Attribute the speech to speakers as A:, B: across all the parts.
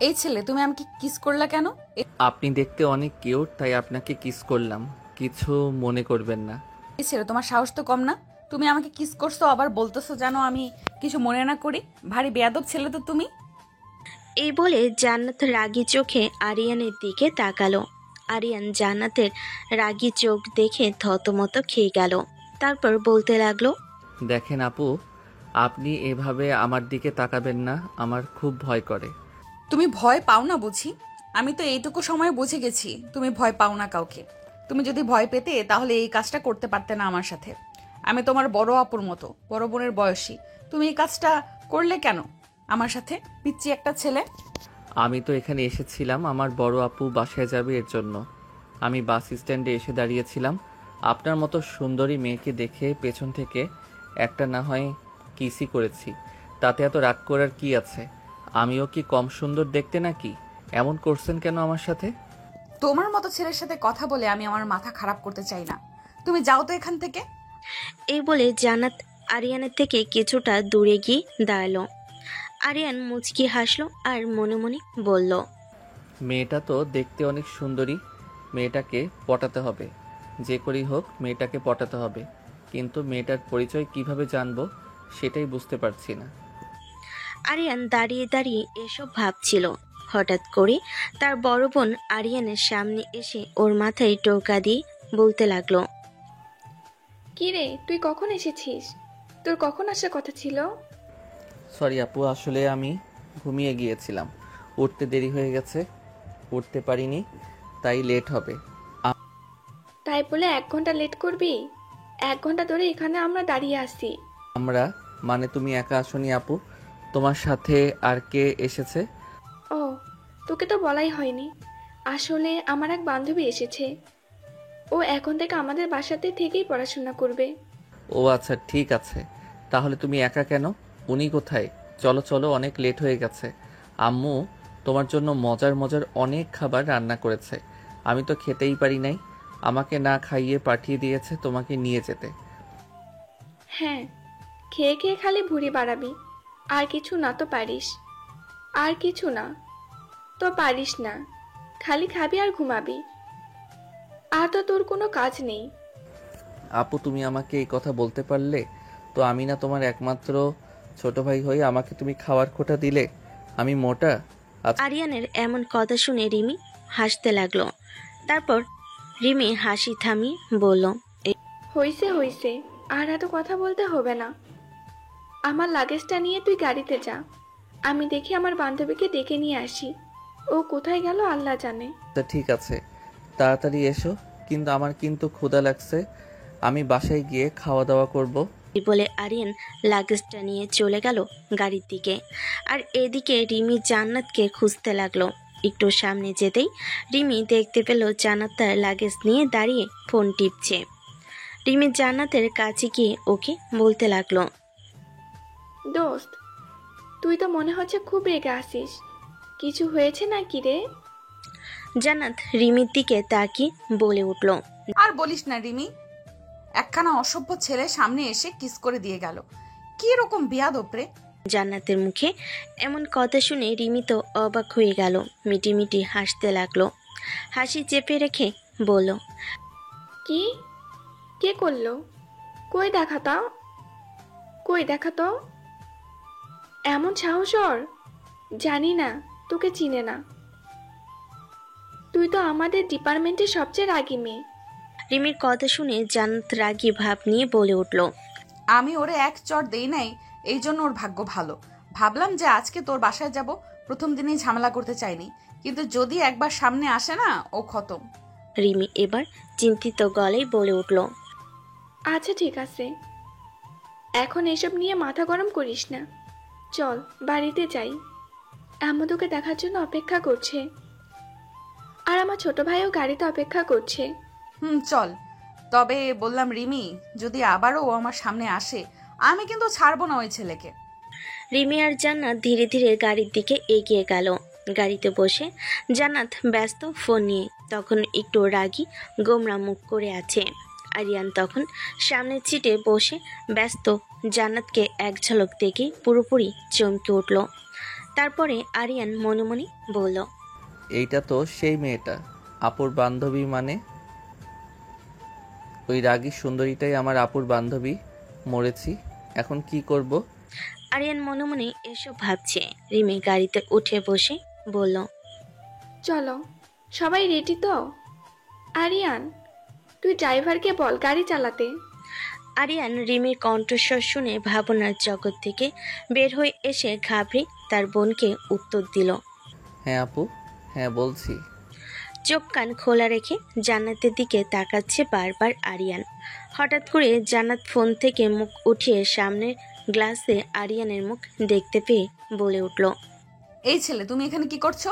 A: এই ছেলে, তুমি আমাকে কিস করলা কেন?
B: আপনি দেখতে অনেক কিউট, তাই আপনাকে কিস করলাম। কিছু মনে করবেন না।
A: এই ছেলে, তোমার সাহস তো কম না। তুমি আমাকে কিস করছো, আবার বলতেছো যেন আমি কিছু মনে না করি। ভারী বেয়াদব ছেলে তো তুমি।
C: এই বলে জান্নাত রাগী চোখে আরিয়ানের দিকে তাকালো। আরিয়ান জান্নাতের রাগী চোখ দেখে থতমত খেয়ে গেল। তারপর বলতে লাগলো,
B: দেখেন আপু, আপনি এভাবে আমার দিকে তাকাবেন না, আমার খুব ভয় করে।
A: তুমি ভয় পাও না বুঝি? আমি তো এইটুকু সময় বুঝে গেছি তুমি ভয় পাও না কাউকে। তুমি যদি ভয় পেতে তাহলে এই কাজটা করতে পারতে না আমার সাথে। আমি তোমার বড় আপুর মতো, বড় বোনের বয়সী। তুমি এই কাজটা করলে কেন আমার সাথে, পিচ্চি একটা ছেলে?
B: আমি তো এখানে এসেছিলাম আমার বড় আপু বাসায় যাবে এর জন্য। আমি বাস স্ট্যান্ডে এসে দাঁড়িয়েছিলাম, আপনার মতো সুন্দরী মেয়েকে দেখে পেছন থেকে একটা না হয় কিসই করেছি। তাতে এত রাগ করার কি আছে? আমিও কি কম সুন্দর দেখতে নাকি? এমন করছেন কেন আমার সাথে?
A: তোমার মতো ছেলের সাথে কথা বলে আমি আমার মাথা খারাপ করতে চাই না। তুমি যাও তো এখান থেকে।
C: এই বলে জান্নাত আরিয়ানের থেকে কিছুটা দূরে গিয়ে দাঁড়ালো। আরিয়ান মুচকি হাসলো আর মনে মনে বলল,
B: মেয়েটা তো দেখতে অনেক সুন্দরী, মেয়েটাকে পটাতে হবে। যে করেই হোক মেয়েটাকে পটাতে হবে, কিন্তু মেয়েটার পরিচয় কিভাবে জানবো সেটাই বুঝতে পারছি না।
C: আরিয়ান দাঁড়িয়ে দাঁড়িয়ে এসব ভাবছিল। হঠাৎ করে তার বড় বোন আরিয়ানের সামনে এসে ওর মাথায় টোকা দিয়ে বলতে লাগলো,
D: কি রে, তুই কখন এসেছিস? তোর কখন আসার কথা ছিল?
B: সরি আপু, আসলে আমি ঘুমিয়ে গিয়েছিলাম, উঠতে দেরি হয়ে গেছে, উঠতে পারিনি, তাই লেট হবে।
D: তাই বলে 1 ঘন্টা লেট করবি? 1 ঘন্টা ধরে এখানে আমরা দাঁড়িয়ে আছি।
B: আমরা মানে তুমি একা আসনি আপু, তোমার সাথে আর কে এসেছে?
D: ও, তোকে তো বলাই হয়নি। আসলে আমার এক বান্ধবী এসেছে। ও এখন থেকে আমাদের বাসাতে থেকেই পড়াশোনা করবে।
B: ও আচ্ছা, ঠিক আছে। তাহলে তুমি একা কেন? উনি কোথায়? চলো চলো, অনেক লেট হয়ে গেছে। আম্মু তোমার জন্য মজার মজার অনেক খাবার রান্না করেছে, আমি তো খেতেই পারি নাই, আমাকে না খাইয়ে পাঠিয়ে দিয়েছে তোমাকে নিয়ে যেতে।
D: হ্যাঁ, খেয়ে খেয়ে খালি ভুঁড়ি বাড়াবি। আর কিছু না তো পারিস? আর কিছু না তো পারিস না, খালি খাবি আর ঘুমাবি। আর তো তোর কোনো কাজ নেই।
B: আপু তুমি আমাকে এই কথা বলতে পারলে? তো আমি না তোমার একমাত্র ছোট ভাই হয়ে আমাকে তুমি খাওয়ার খোঁটা দিলে? আমি মোটা? আচ্ছা,
C: আরিয়ানের এমন কথা শুনে রিমি হাসতে লাগলো। তারপর রিমি হাসি থামিয়ে বলল,
D: হইছে হইছে, আর এত কথা বলতে হবে না। আমার লাগেজটা নিয়ে তুই গাড়িতে যা। আমি দেখি আমার বান্ধবীকে ডেকে নিয়ে আসি। ও কোথায় গেল আল্লাহ জানে।
B: ঠিক আছে, তাড়াতাড়ি এসো। কিন্তু আমার কিন্তু ক্ষুধা লাগছে, আমি বাসায় গিয়ে খাওয়া দাওয়া করব।
C: এই বলে আরিয়ান লাগেজটা নিয়ে চলে গেল গাড়ির দিকে। আর এদিকে রিমি জান্নাতকে খুঁজতে লাগলো। একটু সামনে যেতেই রিমি দেখতে পেল জান্নাত তার লাগেজ নিয়ে দাঁড়িয়ে ফোন টিপছে। রিমি জান্নাতের কাছে গিয়ে ওকে বলতে লাগলো,
D: দোস্ত, তুই তো মনে হচ্ছে খুব রেগে আসিস। কিছু হয়েছে নাকি রে?
C: জান্নাত রিমির দিকে তাকিয়ে বলে উঠল,
A: আর বলিস না রিমি, একখানা অসভ্য ছেলে সামনে এসে কিস করে দিয়ে গেল। কি রকম বেয়াদব রে!
C: জান্নাতের মুখে এমন কথা শুনে রিমি তো অবাক হয়ে গেল। মিটিমিটি হাসতে লাগলো। হাসি চেপে রেখে বলল,
D: কি? কে করলো? কই দেখাতা, কই দেখাতো। এমন সাহস ওর! জানি না, তোকে চিনে না। তুই তো আমাদের ডিপার্টমেন্টের সবচেয়ে রাগী মেয়ে।
C: রিমির কথা শুনে জান্নাত রাগী ভাব নিয়ে বলে উঠল,
A: আমি ওরে এক চড় দেই নাই, এই জন্য ওর ভাগ্য ভালো। ভাবলাম যে আজকে তোর বাসায় যাব, প্রথম দিনেই ঝামেলা করতে চাইনি, কিন্তু যদি একবার সামনে আসে না, ও খতম।
C: রিমি এবার চিন্তিত গলায় বলে উঠল,
D: আচ্ছা ঠিক আছে, এখন এসব নিয়ে মাথা গরম করিস না। চল বাড়িতে যাই, আম্মু তোকে দেখার জন্য অপেক্ষা করছে। আর আমার ছোট ভাইও গাড়িতে অপেক্ষা করছে।
A: চল। তবে বললাম রিমি, যদি আবারও ও আমার সামনে আসে, আমি কিন্তু ছাড়বো না ওই ছেলেকে।
C: রিমি আর জান্নাত ধীরে ধীরে গাড়ির দিকে এগিয়ে গেল। গাড়িতে বসে জান্নাত ব্যস্ত ফোন নিয়ে, তখন একটু রাগী গোমরা মুখ করে আছে। আরিয়ান তখন সামনের সিটে বসে ব্যস্ত। জান্নাতকে এক ঝলক দেখে পুরোপুরি চমকে উঠল। তারপরে আরিয়ান মনে মনে বলল,
B: এইটা তো সেই মেয়েটা, আপুর বান্ধবী মানে। ওই রাগী সুন্দরীটাই আমার আপুর বান্ধবী। মরেছি, এখন কি করব?
C: আরিয়ান মনে মনে এসব ভাবছে। রিমি গাড়িতে উঠে বসে বলল,
D: চলো, সবাই রেডি তো? আরিয়ান, তুই ড্রাইভারকে বল গাড়ি চালাতে।
C: আরিয়ান রিমির কণ্ঠস্বর শুনে ভাবনার জগৎ থেকে বের হয়ে এসে ঘাবড়ে তার বোনকে উত্তর দিল।
B: হ্যাঁ আপু, হ্যাঁ বলছি।
C: চোখ কান খোলা রেখে জান্নাতের দিকে তাকাচ্ছে বারবার আরিয়ান। হঠাৎ করে জান্নাত ফোন থেকে মুখ উঠিয়ে সামনের গ্লাসে আরিয়ানের মুখ দেখতে পেয়ে বলে উঠল,
A: এই ছেলে, তুমি এখানে কি করছো?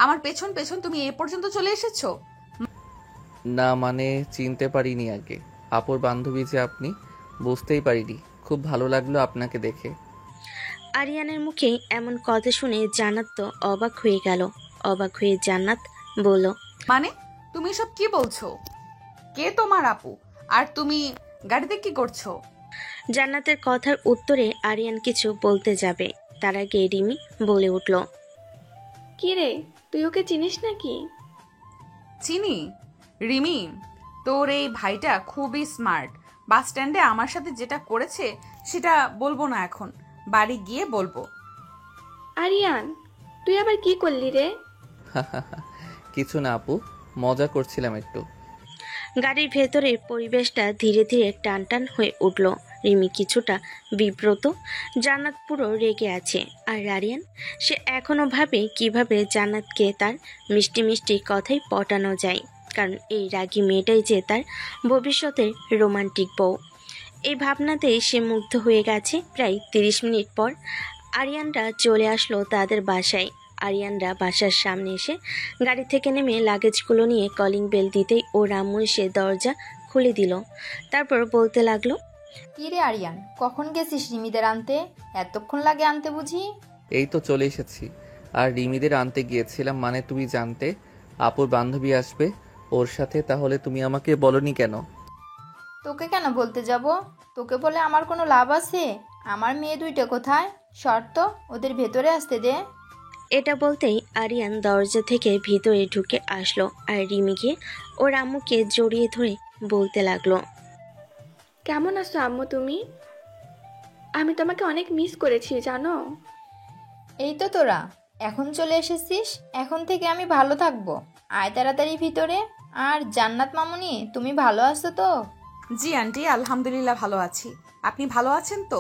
A: আমার পেছন পেছন তুমি এ পর্যন্ত চলে এসেছো?
B: না মানে চিনতে পারিনি আগে। আপুর বান্ধবী যে আপনি, বুঝতেই পারিনি। খুব ভালো লাগলো আপনাকে দেখে।
C: আরিয়ানের মুখে এমন কথা শুনে জান্নাত তো অবাক হয়ে গেল। অবাক হয়ে জান্নাত বলল,
A: মানে তুমি সব কি বলছো? কে তোমার আপু? আর তুমি গাড়িতে কি করছো?
C: জান্নাতের কথার উত্তরে আরিয়ান কিছু বলতে যাবে, তার আগে রিমি বলে উঠল,
D: কি রে, তুই ওকে চিনিস নাকি?
A: চিনি। রিমি, তোর এই ভাইটা খুবই স্মার্ট। বাস স্ট্যান্ডে আমার সাথে যেটা করেছে সেটা বলবো না, এখন বাড়ি গিয়ে বলবো।
D: আরিয়ান, তুই আবার কি করলি রে?
B: কিছু না আপু, মজা করছিলাম একটু।
C: গাড়ির ভেতরের পরিবেশটা ধীরে ধীরে টান টান হয়ে উঠল। রিমি কিছুটা বিব্রত, জান্নাত পুরো রেগে আছে। আর আরিয়ান, সে এখনো ভাবে কিভাবে জান্নাতকে তার মিষ্টি মিষ্টি কথাই পটানো যায়, কারণ এই রাগী মেয়েটাই যে তার ভবিষ্যতের রোমান্টিক বউ। এই ভাবনাতেই সে মুগ্ধ হয়ে গেছে। প্রায় 30 মিনিট পর আরিয়ানরা চলে আসলো তাদের বাসায়। আরিয়ানরা বাসার সামনে এসে গাড়ি থেকে নেমে লাগেজগুলো নিয়ে কলিং বেল দিতেই ও রাম্মু এসে দরজা খুলে দিল। তারপর বলতে লাগলো,
E: কি রে আরিয়ান, কখন গেছিস রিমিদের আনতে? এতক্ষণ লাগে আনতে বুঝি?
B: এই তো চলে এসেছি। আর রিমিদের আনতে গিয়েছিলাম মানে তুমি জানতে আপুর বান্ধবী আসবে ওর সাথে, তাহলে তুমি আমাকে বলনি কেন?
E: তোকে কেন বলতে যাব? তোকে বলে আমার কোনো লাভ আছে? আমার মেয়ে দুইটা কোথায়? শর্ত, ওদের ভেতরে আসতে দে।
C: এটা বলতেই আরিয়ান দরজা থেকে ভিতরে ঢুকে আসলো আর রিমিকে ওর আম্মুকে জড়িয়ে ধরে বলতে লাগলো,
D: কেমন আছো আম্মু তুমি? আমি তোমাকে অনেক মিস করেছি জানো।
E: এই তো তোরা এখন চলে এসেছিস, এখন থেকে আমি ভালো থাকবো। আয় তাড়াতাড়ি ভিতরে। আর জান্নাত মামুনি, তুমি ভালো আছো তো?
A: জি আন্টি, আলহামদুলিল্লাহ ভালো আছি। আপনি ভালো আছেন তো?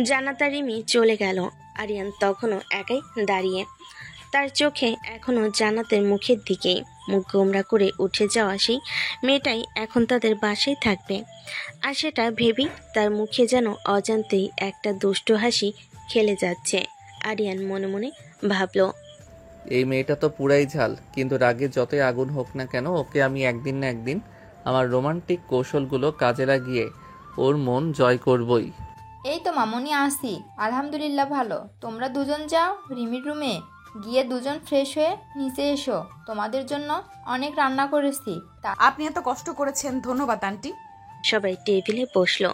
C: জান্নাত আর রিমি চলে গেল। আরিয়ান তখনও একাই দাঁড়িয়ে, তার চোখে এখনো জান্নাতের মুখের দিকেই। মুখ গোমরা করে উঠে যাওয়া সেই মেয়েটাই এখন তাদের বাসায় থাকবে। আর সেটা ভেবেই তার মুখে যেন অজান্তেই একটা দুষ্ট হাসি খেলে যাচ্ছে। আরিয়ান মনে মনে ভাবল,
B: এই মেয়েটা তো পুরাই ঝাল, কিন্তু রাগে যতই আগুন হোক না কেন, ওকে আমি একদিন না একদিন আমার রোমান্টিক কৌশলগুলো কাজে লাগিয়ে ওর মন জয় করবই।
E: এই তো মামুনি আসি, আলহামদুলিল্লাহ ভালো। তোমরা দুজন যাও রিমির রুমে, গিয়ে দুজন ফ্রেশ হয়ে নিচে এসো। তোমাদের জন্য অনেক রান্না করেছি।
A: আপনি এত কষ্ট করেছেন, ধন্যবাদ আন্টি।
C: সবাই টেবিলে বসলো।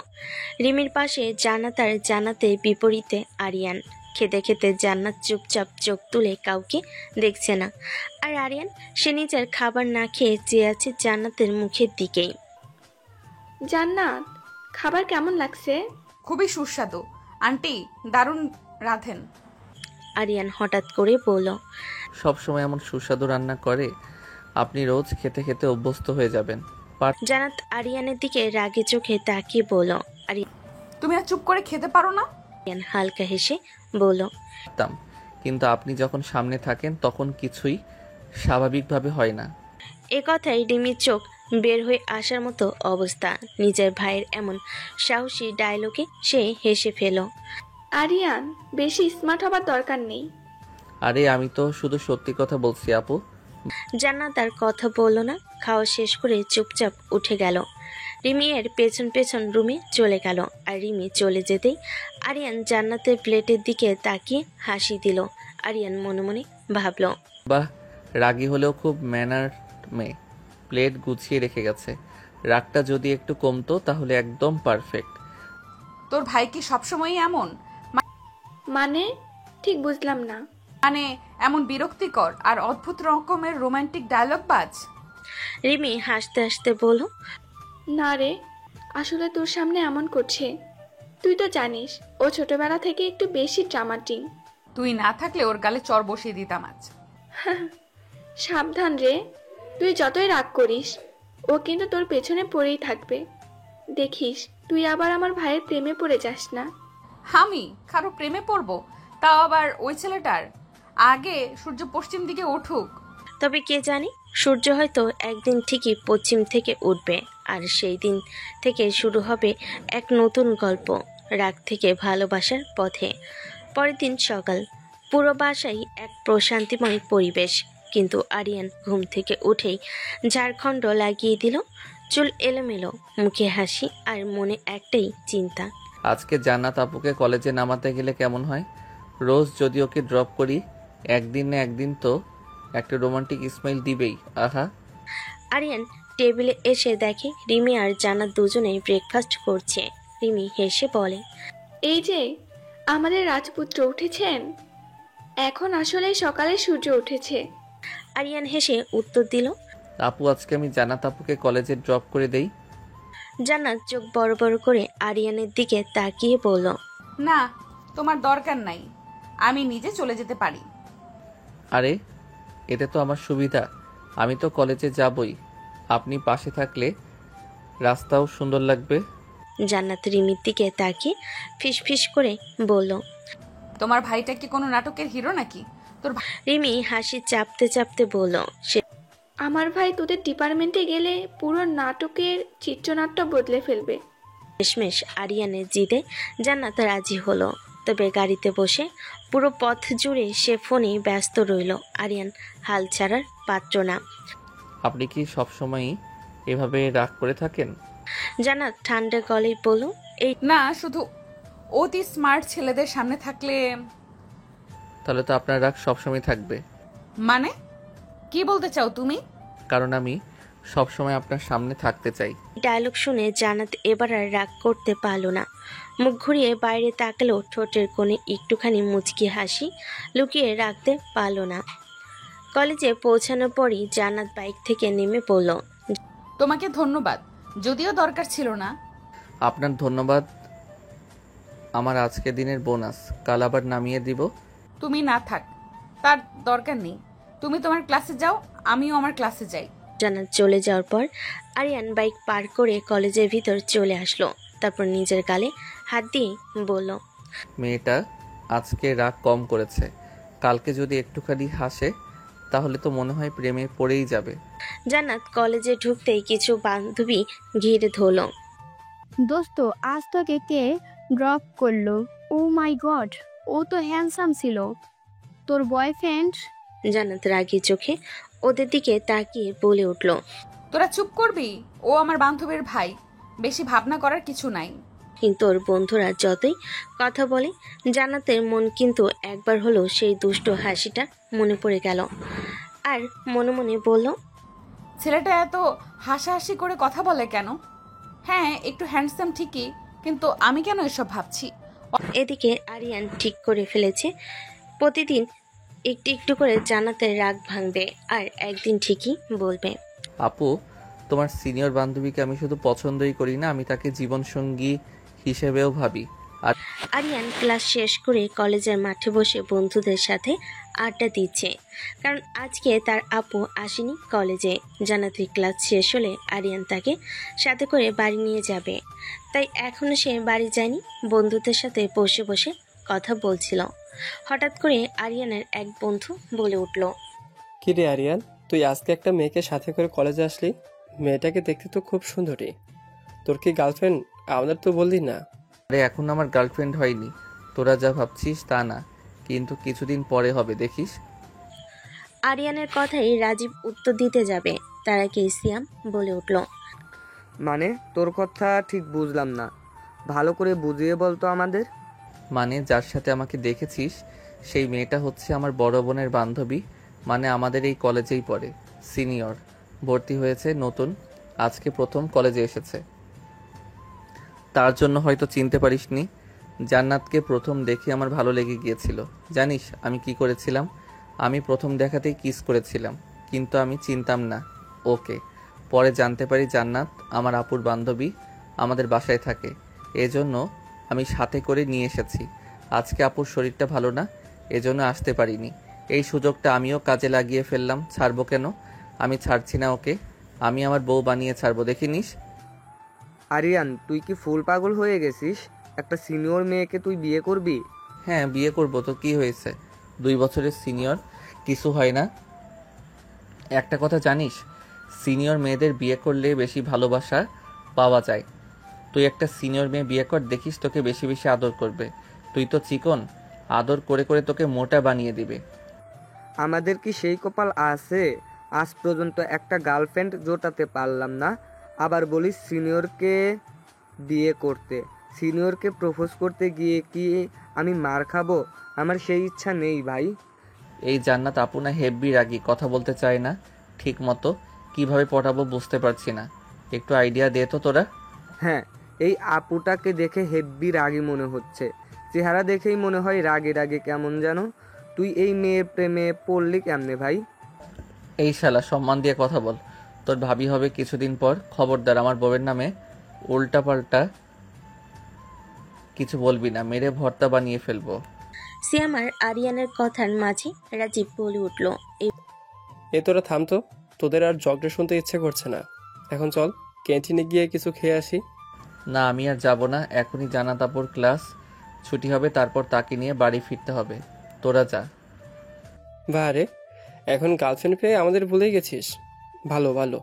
C: রিমির পাশে জান্নাত আর জান্নাতের বিপরীতে আরিয়ান। খেতে খেতে জান্নাত চুপচাপ চোখ তুলে কাউকে দেখছে না, আর আরিয়ান সে নিজের খাবার না খেয়ে চেয়ে আছে জান্নাতের মুখের দিকেই।
D: জান্নাত, খাবার কেমন লাগছে?
A: খুবই সুস্বাদু আন্টি, দারুণ রাঁধেন।
C: আরিয়ান হঠাৎ করে বলল,
B: সব সময় এমন সুস্বাদু রান্না করে, আপনি রোজ খেতে খেতে অভ্যস্ত হয়ে যাবেন।
C: জান্নাত আরিয়ানের দিকে রাগে চোখে তাকিয়ে বলল।
A: তুমি আর চুপ করে খেতে পারো না?
C: আরিয়ান হালকা হেসে বলল,
B: পারতাম, কিন্তু আপনি যখন সামনে থাকেন তখন কিছুই স্বাভাবিকভাবে হয় না।
C: এ কথায় রিমির চোখ বের হয়ে আসার মতো অবস্থা। নিজের ভাইয়ের এমন সাহসী ডায়লগে সে হেসে ফেল।
D: আরিয়ান, বেশি স্মার্ট হবার দরকার নেই।
B: আরে আমি তো শুধু সত্যি কথা বলছি আপু।
C: জান্নাত আর কথা বলল না, খাওয়া শেষ করে চুপচাপ উঠে গেল। রিমি এর পেছন পেছন রুমে চলে গেল। আর রিমি চলে যেতেই আরিয়ান জান্নাতের প্লেটের দিকে তাকিয়ে হাসি দিল। আরিয়ান মনে মনে ভাবল,
B: বাহ, রাগী হলেও খুব ম্যানার মেয়ে, প্লেট গুছিয়ে রেখে গেছে। রাগটা যদি একটু কমতো তাহলে একদম পারফেক্ট।
A: তোর ভাই কি সবসময়ই এমন?
D: মানে ঠিক বুঝলাম না।
A: মানে এমন বিরক্তিকর আর অদ্ভুত রকমের রোমান্টিক ডায়লগ বাজ।
C: রিমি হাসতে হাসতে বলল,
D: না রে, আসলে তোর সামনে এমন করছে। তুই তো জানিস ও ছোটবেলা থেকে একটু বেশি ড্রামাটিক।
A: তুই না থাকলে ওর গালে চর বসিয়ে দিতাম আজ।
D: সাবধান রে, তুই যতই রাগ করিস ও কিন্তু তোর পেছনে পড়েই থাকবে। দেখিস তুই আবার আমার ভাইয়ের প্রেমে পড়ে যাস না।
A: আমি কারো প্রেমে পড়বো? তাও আবার ওই ছেলেটার? আগে সূর্য পশ্চিম দিকে উঠুক।
C: তবে কে জানে, সূর্য হয়তো একদিন ঠিকই পশ্চিম থেকে উঠবে, আর সেই দিন থেকে শুরু হবে এক নতুন গল্প, রাগ থেকে ভালোবাসার পথে। পরের দিন সকাল, পুরো বাসায় এক প্রশান্তিময় পরিবেশ, কিন্তু আরিয়ান ঘুম থেকে উঠেই ঝাড়খণ্ড লাগিয়ে দিল। চুল এলোমেলো, মুখে হাসি, আর মনে একটাই চিন্তা।
B: আজকে জান্নাত আপুকে কলেজে নামাতে গেলে কেমন হয়? রোজ যদি ওকে ড্রপ করি, একদিন না একদিন তো একটা রোমান্টিক স্মাইল দিবেই। আহা।
C: আরিয়ান টেবিলে এসে দেখে রিমি আর জান্নাত দুজনেই ব্রেকফাস্ট করছে। রিমি হেসে বলে,
D: এই যে আমাদের রাজপুত্র উঠেছেন। এখন আসলে সকালে সূর্য উঠেছে।
C: আরিয়ান হেসে উত্তর দিল।
B: আপু, আজকে আমি জান্নাত আপুকে কলেজে ড্রপ করে দেই।
C: জান্নাত চোখ বড় বড় করে আরিয়ানের দিকে তাকিয়ে বলল,
A: না, তোমার দরকার নাই, আমি নিজে চলে যেতে পারি।
B: আরে, এতে তো আমার সুবিধা। আমি তো কলেজে যাবই, আপনি পাশে থাকলে রাস্তাও সুন্দর লাগবে।
C: জান্নাত রিমির দিকে তাকিয়ে ফিসফিস করে বলল,
A: তোমার ভাইটা কি কোনো নাটকের হিরো নাকি? তোর
C: রিমি হাসি চাপতে চাপতে বলল, সে
D: আমার ভাই তোদের ডিপার্টমেন্টে গেলে পুরো নাটকের চিত্রনাট্য বদলে ফেলবে।
C: শেষমেশ আরিয়ানের জিদে জান্নাত রাজি হলো। তবে গাড়িতে বসে পুরো পথ জুড়ে সে ফোনে ব্যস্ত রইল। আরিয়ান হাল ছাড়ার পাত্র না।
B: আপনি কি সবসময়ই এভাবে রাগ করে থাকেন?
C: জান্নাত ঠান্ডা গলায় বলল, এই
A: না, শুধু অতি স্মার্ট ছেলেদের সামনে থাকলে।
B: তাহলে তো আপনার রাগ সবসময় থাকবে।
A: মানে কি বলতে চাও তুমি?
B: কারণ আমি সবসময় আপনার সামনে থাকতে চাই।
C: ডায়লগ শুনে জান্নাত এবার আর রাগ করতে পারল না। মুখ ঘুরিয়ে বাইরে তাকালো, ঠোঁটের কোণে একটুখানি মুচকি হাসি লুকিয়ে রাখতে পারল না। কলেজে পৌঁছানোর পরই জান্নাত বাইক থেকে নেমে পড়ল।
A: তোমাকে ধন্যবাদ, যদিও দরকার ছিল না।
B: আপনার ধন্যবাদ আমার আজকে দিনের বোনাস, কাল আবার নামিয়ে দিব।
A: তুমি না থাক, তার দরকার নেই। তুমি তোমার ক্লাসে যাও, আমিও আমার ক্লাসে যাই।
C: জান্নাত চলে যাওয়ার পর আরিয়ান বাইক পার করে কলেজের ভিতর চলে আসলো। তারপর নিজের গালে হাত দিয়ে বলল,
B: মেয়েটা আজকে রাগ কম করেছে, কালকে যদি একটুখানি হাসে তাহলে তো মনে হয় প্রেমে পড়েই যাবে।
C: জান্নাত কলেজে ঢুকতেই কিছু বান্ধবী ঘিরে ধরল।
F: দোস্ত, আজ তোকে কে ড্রপ করলো? ও মাই গড, ও তো হ্যান্ডসাম ছিল। তোর বয়ফ্রেন্ড?
C: জান্নাত রাগী চোখে ওদের দিকে তাকিয়ে বলে উঠল,
A: তোরা চুপ করবি? ও আমার বান্ধবীর ভাই, বেশি ভাবনা করার কিছু নাই।
C: কিন্তু ওর বন্ধুরা যতই কথা বলে, জান্নাতের মন কিন্তু একবার হলো সেই দুষ্ট হাসিটা মনে পড়ে গেল। আর মনে মনে বলল,
A: ছেলেটা এত হাসাহাসি করে কথা বলে কেন? হ্যাঁ, একটু হ্যান্ডসাম ঠিকই, কিন্তু আমি কেন এসব ভাবছি?
C: এদিকে আরিয়ান ঠিক করে ফেলেছে প্রতিদিন একটু একটু করে জান্নাতের রাগ ভাঙবে, আর একদিন ঠিকই বলবে।
B: আপু, তোমার সিনিয়র বান্ধবীকে আমি শুধু পছন্দই করি না, আমি তাকে জীবনসঙ্গী হিসেবেও ভাবি। আর
C: আরিয়ান ক্লাস শেষ করে কলেজের মাঠে বসে বন্ধুদের সাথে আড্ডা দিচ্ছে, কারণ আজকে তার আপু আসেনি কলেজে। জান্নাতের ক্লাস শেষ হলে আরিয়ান তাকে সাথে করে বাড়ি নিয়ে যাবে, তাই এখনো সে বাড়ি যায়নি। বন্ধুদের সাথে বসে বসে কথা বলছিল। হঠাৎ করে আরিয়ানের এক বন্ধু বলে উঠল,
G: কি রে আরিয়ান, তুই আজকে একটা মেয়েকে সাথে করে কলেজে আসলি? মেয়েটাকে দেখতে তো খুব সুন্দরী। তোর কি গার্লফ্রেন্ড? আমাদের তো বললি না।
B: আরে, এখন আমার গার্লফ্রেন্ড হয়নি, তোরা যা ভাবছিস তা না, কিন্তু কিছুদিন পরে হবে, দেখিস।
C: আরিয়ানের কথাই রাজীব উত্তর দিতে যাবে, তার আগে সিয়াম বলে উঠল,
H: মানে তোর কথা ঠিক বুঝলাম না, ভালো করে বুঝিয়ে বলতো আমাদের।
B: মানে যার সাথে আমাকে দেখেছিস সেই মেয়েটা হচ্ছে আমার বড় বোনের বান্ধবী, মানে আমাদের এই কলেজেই পড়ে, সিনিয়র, ভর্তি হয়েছে নতুন, আজকে প্রথম কলেজে এসেছে। তার জন্য হয়তো চিনতে পারিসনি, জান্নাতকে প্রথম দেখে আমার ভালো লেগে গিয়েছিল। জানিস আমি কি করেছিলাম? আমি প্রথম দেখাতেই কিস করেছিলাম, কিন্তু আমি চিনতাম না ওকে। পরে জানতে পারি জান্নাত আমার আপুর বান্ধবী, আমাদের বাসায় থাকে। এজন্য আমি সাথে করে নিয়ে এসেছি। আজকে আপুর শরীরটা ভালো না, এজন্য আসতে পারিনি। এই সুযোগটা আমিও কাজে লাগিয়ে ফেললাম। ছাড়বো কেন? আমি ছাড়ছি না ওকে, আমি আমার বউ বানিয়ে ছাড়বো, দেখিনিস?
H: আরিয়ান, তুই কি ফুল পাগল হয়ে গেছিস? একটা সিনিয়র মেয়েকে তুই বিয়ে করবি?
B: হ্যাঁ, বিয়ে করবো তো কি হয়েছে? 2 বছরের সিনিয়র, কিছু হয় না। একটা কথা জানিস, সিনিয়র মেয়েদের বিয়ে করলে বেশি ভালোবাসা পাওয়া যায়। তুই একটা সিনিয়র মেয়ে বিয়ে কর, দেখিস তোকে বেশি বেশি আদর করবে। তুই তো চিকন, আদর করে করে তোকে মোটা বানিয়ে দিবে।
H: আমাদের কি সেই কপাল আছে? আজ পর্যন্ত একটা গার্লফ্রেন্ড জোটাতে পারলাম না, আবার বলিস সিনিয়রকে বিয়ে করতে। সিনিয়রকে প্রপোজ করতে গিয়ে কি আমি মার খাবো? আমার সেই ইচ্ছা নেই ভাই।
B: এই জান্নাত আপু না হেব্বি রাগী, কথা বলতে চায় না ঠিক মতো। কিভাবে পটাবো বুঝতে পারছি না, একটু আইডিয়া দে তো তোরা।
H: হ্যাঁ, এই আপুটাকে দেখে হেব্বি রাগী মনে হচ্ছে। চেহারা দেখেই মনে হয় রাগে রাগে কেমন যেন। তুই এই মেয়ের প্রেমে পড়লি কেমনে ভাই?
B: এই শালা, সম্মান দিয়ে কথা বল। তোর ভাবি হবে কিছুদিন পর, খবরদার আমার বউয়ের নামে উল্টাপাল্টা কিছু বলবি না, মেরে ভর্তা বানিয়ে ফেলবো।
C: সিয়াম আর আরিয়ানের কথার মাঝে রাজীব বলে উঠল,
G: এ তোরা থাম তো, তোদের আর ঝগড়া শুনতে ইচ্ছে করছে না। এখন চল ক্যান্টিনে গিয়ে কিছু খেয়ে আসি।
B: না, আমি আর যাব না, এখনই জান্নাত আপুর ক্লাস ছুটি হবে, তারপর তাকে নিয়ে বাড়ি ফিরতে হবে। তোরা যা।
G: বারে, এখন গার্লফ্রেন্ড পেয়ে আমাদের ভুলেই গেছিস? ভালো ভালো।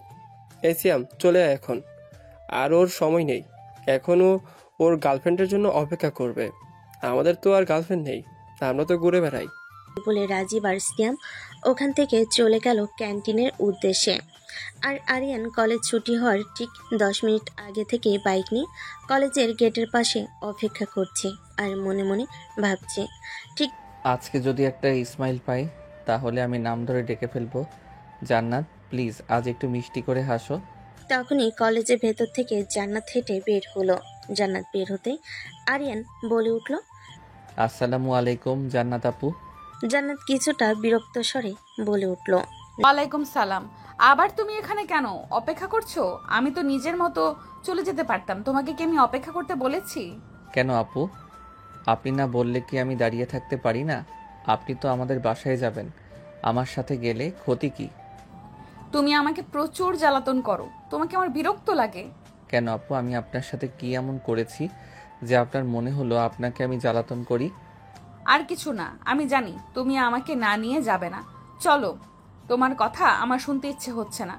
G: এই সিয়াম, চলে আয় এখন। আর ওর সময় নেই, এখনও ওর গার্লফ্রেন্ডের জন্য অপেক্ষা করবে। আমাদের তো আর গার্লফ্রেন্ড নেই, আমরা তো ঘুরে বেড়াই।
C: বলে রাজীব আর সিয়াম ওখান থেকে চলে গেল ক্যান্টিনের উদ্দেশ্যে। আর আরিয়ান কলেজ ছুটি হওয়ার ঠিক 10 মিনিট আগে থেকে বাইক নিয়ে কলেজের গেটের পাশে অপেক্ষা করছে আর মনে মনে ভাবছে, ঠিক
B: আজকে যদি একটা ইসমাইল পাই তাহলে আমি নাম ধরে ডেকে ফেলবো। জান্নাত প্লিজ আজ একটু মিষ্টি করে হাসো।
C: তখনই কলেজের ভেতর থেকে জান্নাত হেঁটে বের হলো। জান্নাত বের হতে আরিয়ান বলে উঠল,
B: আসসালামু আলাইকুম জান্নাত আপু।
C: জান্নাত কিছুটা বিরক্ত স্বরে বলে উঠল,
A: ওয়ালাইকুম সালাম। আবার তুমি এখানে কেন? অপেক্ষা করছো? আমি তো নিজের মতো চলে যেতে পারতাম, তোমাকে কি আমি অপেক্ষা করতে বলেছি?
B: কেন আপু, আপনি না বললে কি আমি দাঁড়িয়ে থাকতে পারি না? আপনি তো আমাদের বাসায় যাবেন, আমার সাথে গেলে ক্ষতি কি?
A: তুমি আমাকে প্রচুর জ্বালাতন করো, তোমাকে আমার বিরক্ত লাগে।
B: কেন আপু, আমি আপনার সাথে কি এমন করেছি যে আপনার মনে হলো আপনাকে আমি জ্বালাতন করি?
A: আর কিছু না, আমি জানি তুমি আমাকে না নিয়ে যাবে না। চলো, তোমার কথা আমার শুনতে ইচ্ছে হচ্ছে না।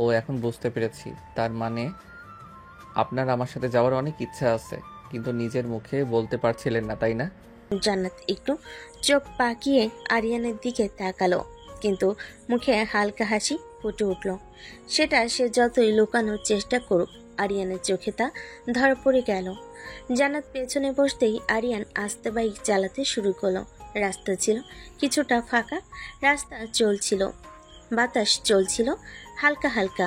B: ও, এখন বুঝতে পেরেছি, তার মানে আপনার আমার সাথে যাওয়ার অনেক ইচ্ছা আছে, কিন্তু নিজের মুখে বলতে পারছিলেন না, তাই না?
C: জান্নাত একটু চোখ পাকিয়ে আরিয়ানের দিকে তাকালো, কিন্তু মুখে হালকা হাসি ফুটে উঠল। সেটা সে যতই লুকানোর চেষ্টা করুক, আরিয়ানের চোখে তা ধরা পড়ে গেল। জান্নাত পেছনে বসতেই আরিয়ান আস্তে বাইক চালাতে শুরু করলো। রাস্তা ছিল কিছুটা ফাঁকা, রাস্তা চলছিল, বাতাস চলছিল হালকা হালকা।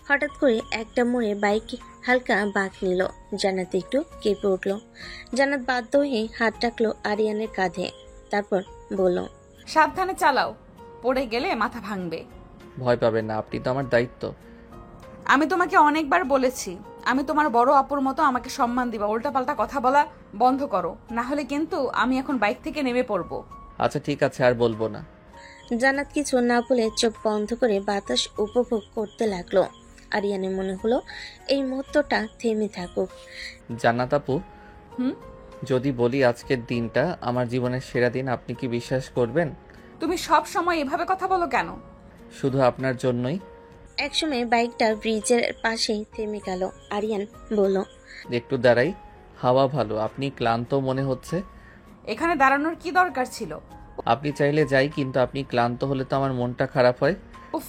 C: হঠাৎ করে একটা মোড়ে বাইক হালকা বাঁক নিল। জান্নাত একটু কেঁপে উঠল। জান্নাত বাধ্য হয়ে হাত রাখলো আরিয়ানের কাঁধে, তারপর বলল,
A: সাবধানে চালাও, পড়ে গেলে মাথা ভাঙবে।
B: ভয় পাবেন না, আপনি তো আমার দায়িত্ব।
A: আমি তোমাকে অনেকবার বলেছি আমি তোমার বড় আপুর মতো আমাকে সম্মান দিবা। উল্টাপাল্টা কথা বলা বন্ধ করো, না হলে কিন্তু আমি এখন বাইক থেকে নেমে পড়বো।
B: আচ্ছা ঠিক আছে, আর বলবো না।
C: জান্নাত কিছু না বলে চোখ বন্ধ করে বাতাস উপভোগ করতে লাগলো। আরিয়ানের মনে হলো এই মুহূর্তটা থেমে থাকুক।
B: জান্নাত আপু,
A: হুম?
B: যদি বলি আজকের দিনটা আমার জীবনের সেরা দিন, আপনি কি বিশ্বাস করবেন?
A: তুমি সব সময় এভাবে কথা বলো কেন?
B: শুধু আপনার জন্যই।
C: একসময় বাইকটা ব্রিজের পাশে থেমে গেল। আরিয়ান বলল,
B: একটু দাঁড়াই, হাওয়া ভালো। আপনি ক্লান্ত মনে হচ্ছে।
A: এখানে দাঁড়ানোর কি দরকার ছিল?
B: আপনি চাইলে যাই, কিন্তু আপনি ক্লান্ত হলে তো আমার মনটা খারাপ হয়।
A: উফ,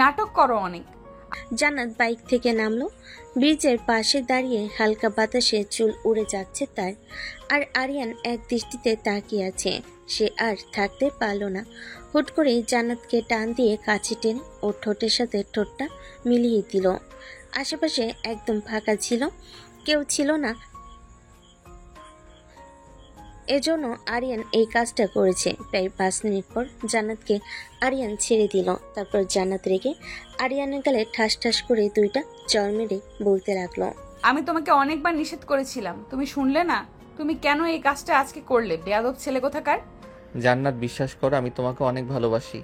A: নাটক করো অনেক।
C: জান্নাত বাইক থেকে নামলো। ব্রিজের পাশে দাঁড়িয়ে হালকা বাতাসে চুল উড়ে যাচ্ছে তার। আর আরিয়ান এক দৃষ্টিতে তাকিয়ে আছে। সে আর থাকতে পারল না। হুট করে জান্নাতকে টান দিয়ে কাছে টেনে ওর ঠোঁটের সাথে ঠোঁটটা মিলিয়ে দিল। আশেপাশে একদম ফাঁকা ছিল, কেউ ছিল না। এজন্য আরিয়ান এই কাজটা করেছে। প্রায় 5 মিনিট পর জান্নাতকে আরিয়ান ছেড়ে দিল। তারপর জান্নাত রেগে আরিয়ানের গালে ঠাস ঠাস করে 2টা চড় মেরে বলতে লাগলো,
A: আমি তোমাকে অনেকবার নিষেধ করেছিলাম, তুমি শুনলে না। তুমি কেন এই কাজটা আজকে করলে, বেয়াদব ছেলে কোথাকার।
B: জান্নাত, বিশ্বাস করো আমি তোমাকে অনেক ভালোবাসি।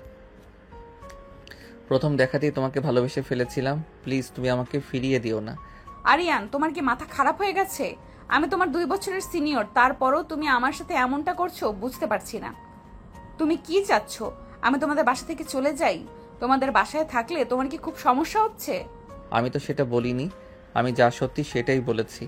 B: প্রথম দেখাতেই তোমাকে ভালোবেসে ফেলেছিলাম। প্লিজ তুমি আমাকে ফিরিয়ে দিও না।
A: আরিয়ান, তোমার কি মাথা খারাপ হয়ে গেছে? আমি তোমার 2 বছরের সিনিয়র, তারপরও তুমি আমার সাথে এমনটা করছো, বুঝতে পারছি না। তুমি কি চাচ্ছ? আমি তোমাদের বাসা থেকে চলে যাই? তোমাদের বাসায় থাকলে তোমার কি খুব সমস্যা হচ্ছে?
B: আমি তো সেটা বলিনি, আমি যা সত্যি সেটাই বলেছি।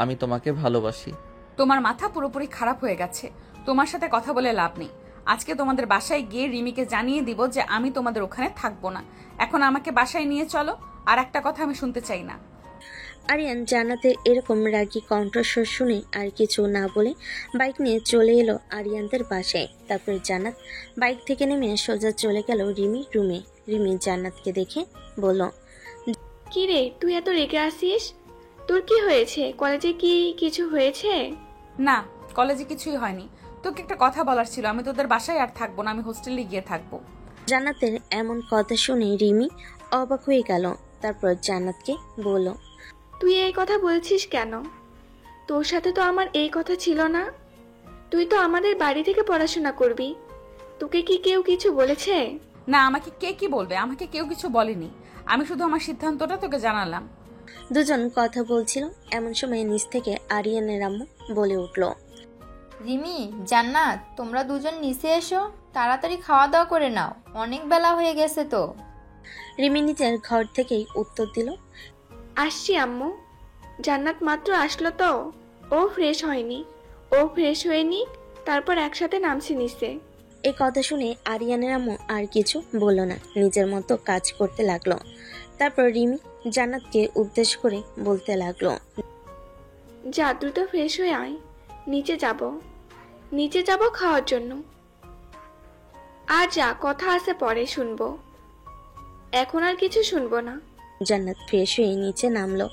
B: আমি তোমাকে ভালোবাসি।
A: তোমার মাথা পুরোপুরি খারাপ হয়ে গেছে। তোমার সাথে কথা বলে লাভ নেই। আজকে তোমাদের বাসায় গিয়ে রিমিকে জানিয়ে দিব যে আমি তোমাদের ওখানে থাকবো না। এখন আমাকে বাসায় নিয়ে চলো, আর একটা কথা আমি শুনতে চাই না।
C: আরিয়ান জান্নাতের এরকম রাগী কণ্ঠস্বর শুনে আর কিছু না বলে বাইক নিয়ে চলে এলো আরিয়ানদের বাসায়। তারপর জান্নাত বাইক থেকে নেমে সোজা চলে গেল রিমির রুমে। রিমি জান্নাতকে দেখে বলল,
D: কি রে, তুই এত রেগে আসিস? তোর কি হয়েছে? কলেজে কি কিছু হয়েছে?
A: না, কলেজে কিছুই হয়নি। তোকে একটা কথা বলার ছিল, আমি তোদের বাসায় আর থাকবো না, আমি হোস্টেলে গিয়ে থাকবো।
C: জান্নাতের এমন কথা শুনে রিমি অবাক হয়ে গেল। তারপর জান্নাতকে বলল,
D: তুই এই কথা বলছিস কেন? তোর সাথে তো আমার এই কথা ছিল না। তুই তো আমাদের বাড়ি থেকে পড়াশোনা করবি। তোকে কি কেউ কিছু বলেছে?
A: না, আমাকে কে কি বলবে? আমাকে কেউ কিছু বলেনি। আমি শুধু আমার সিদ্ধান্তটা তোকে জানালাম।
C: দুজন কথা বলছিল, এমন সময় নিচ থেকে আরিয়ানের আম্মু বলে উঠল,
E: রিমি, জান্নাত, তোমরা দুজন নিচে এসো, তাড়াতাড়ি খাওয়া দাওয়া করে নাও, অনেক বেলা হয়ে গেছে তো।
C: রিমি নিজের ঘর থেকেই উত্তর দিল,
D: আসছি আম্মু। জান্নাত মাত্র আসলো তো, ও ফ্রেশ হয়নি। ও ফ্রেশ হয়ে নিক, তারপর একসাথে নামছি নিচে।
C: এই কথা শুনে আরিয়ানের আম্মু আর কিছু বলল না, নিজের মতো কাজ করতে লাগলো। তারপর রিমি জান্নাতকে উদ্দেশ্য করে বলতে লাগলো,
D: যা দ্রুত ফ্রেশ হয়ে আয়, নিচে যাব খাওয়ার জন্য। আর যা, কথা আছে পরে শুনবো, এখন আর কিছু শুনবো না।
C: জান্নাত ফ্রেশ হয়ে নিচে নামলো,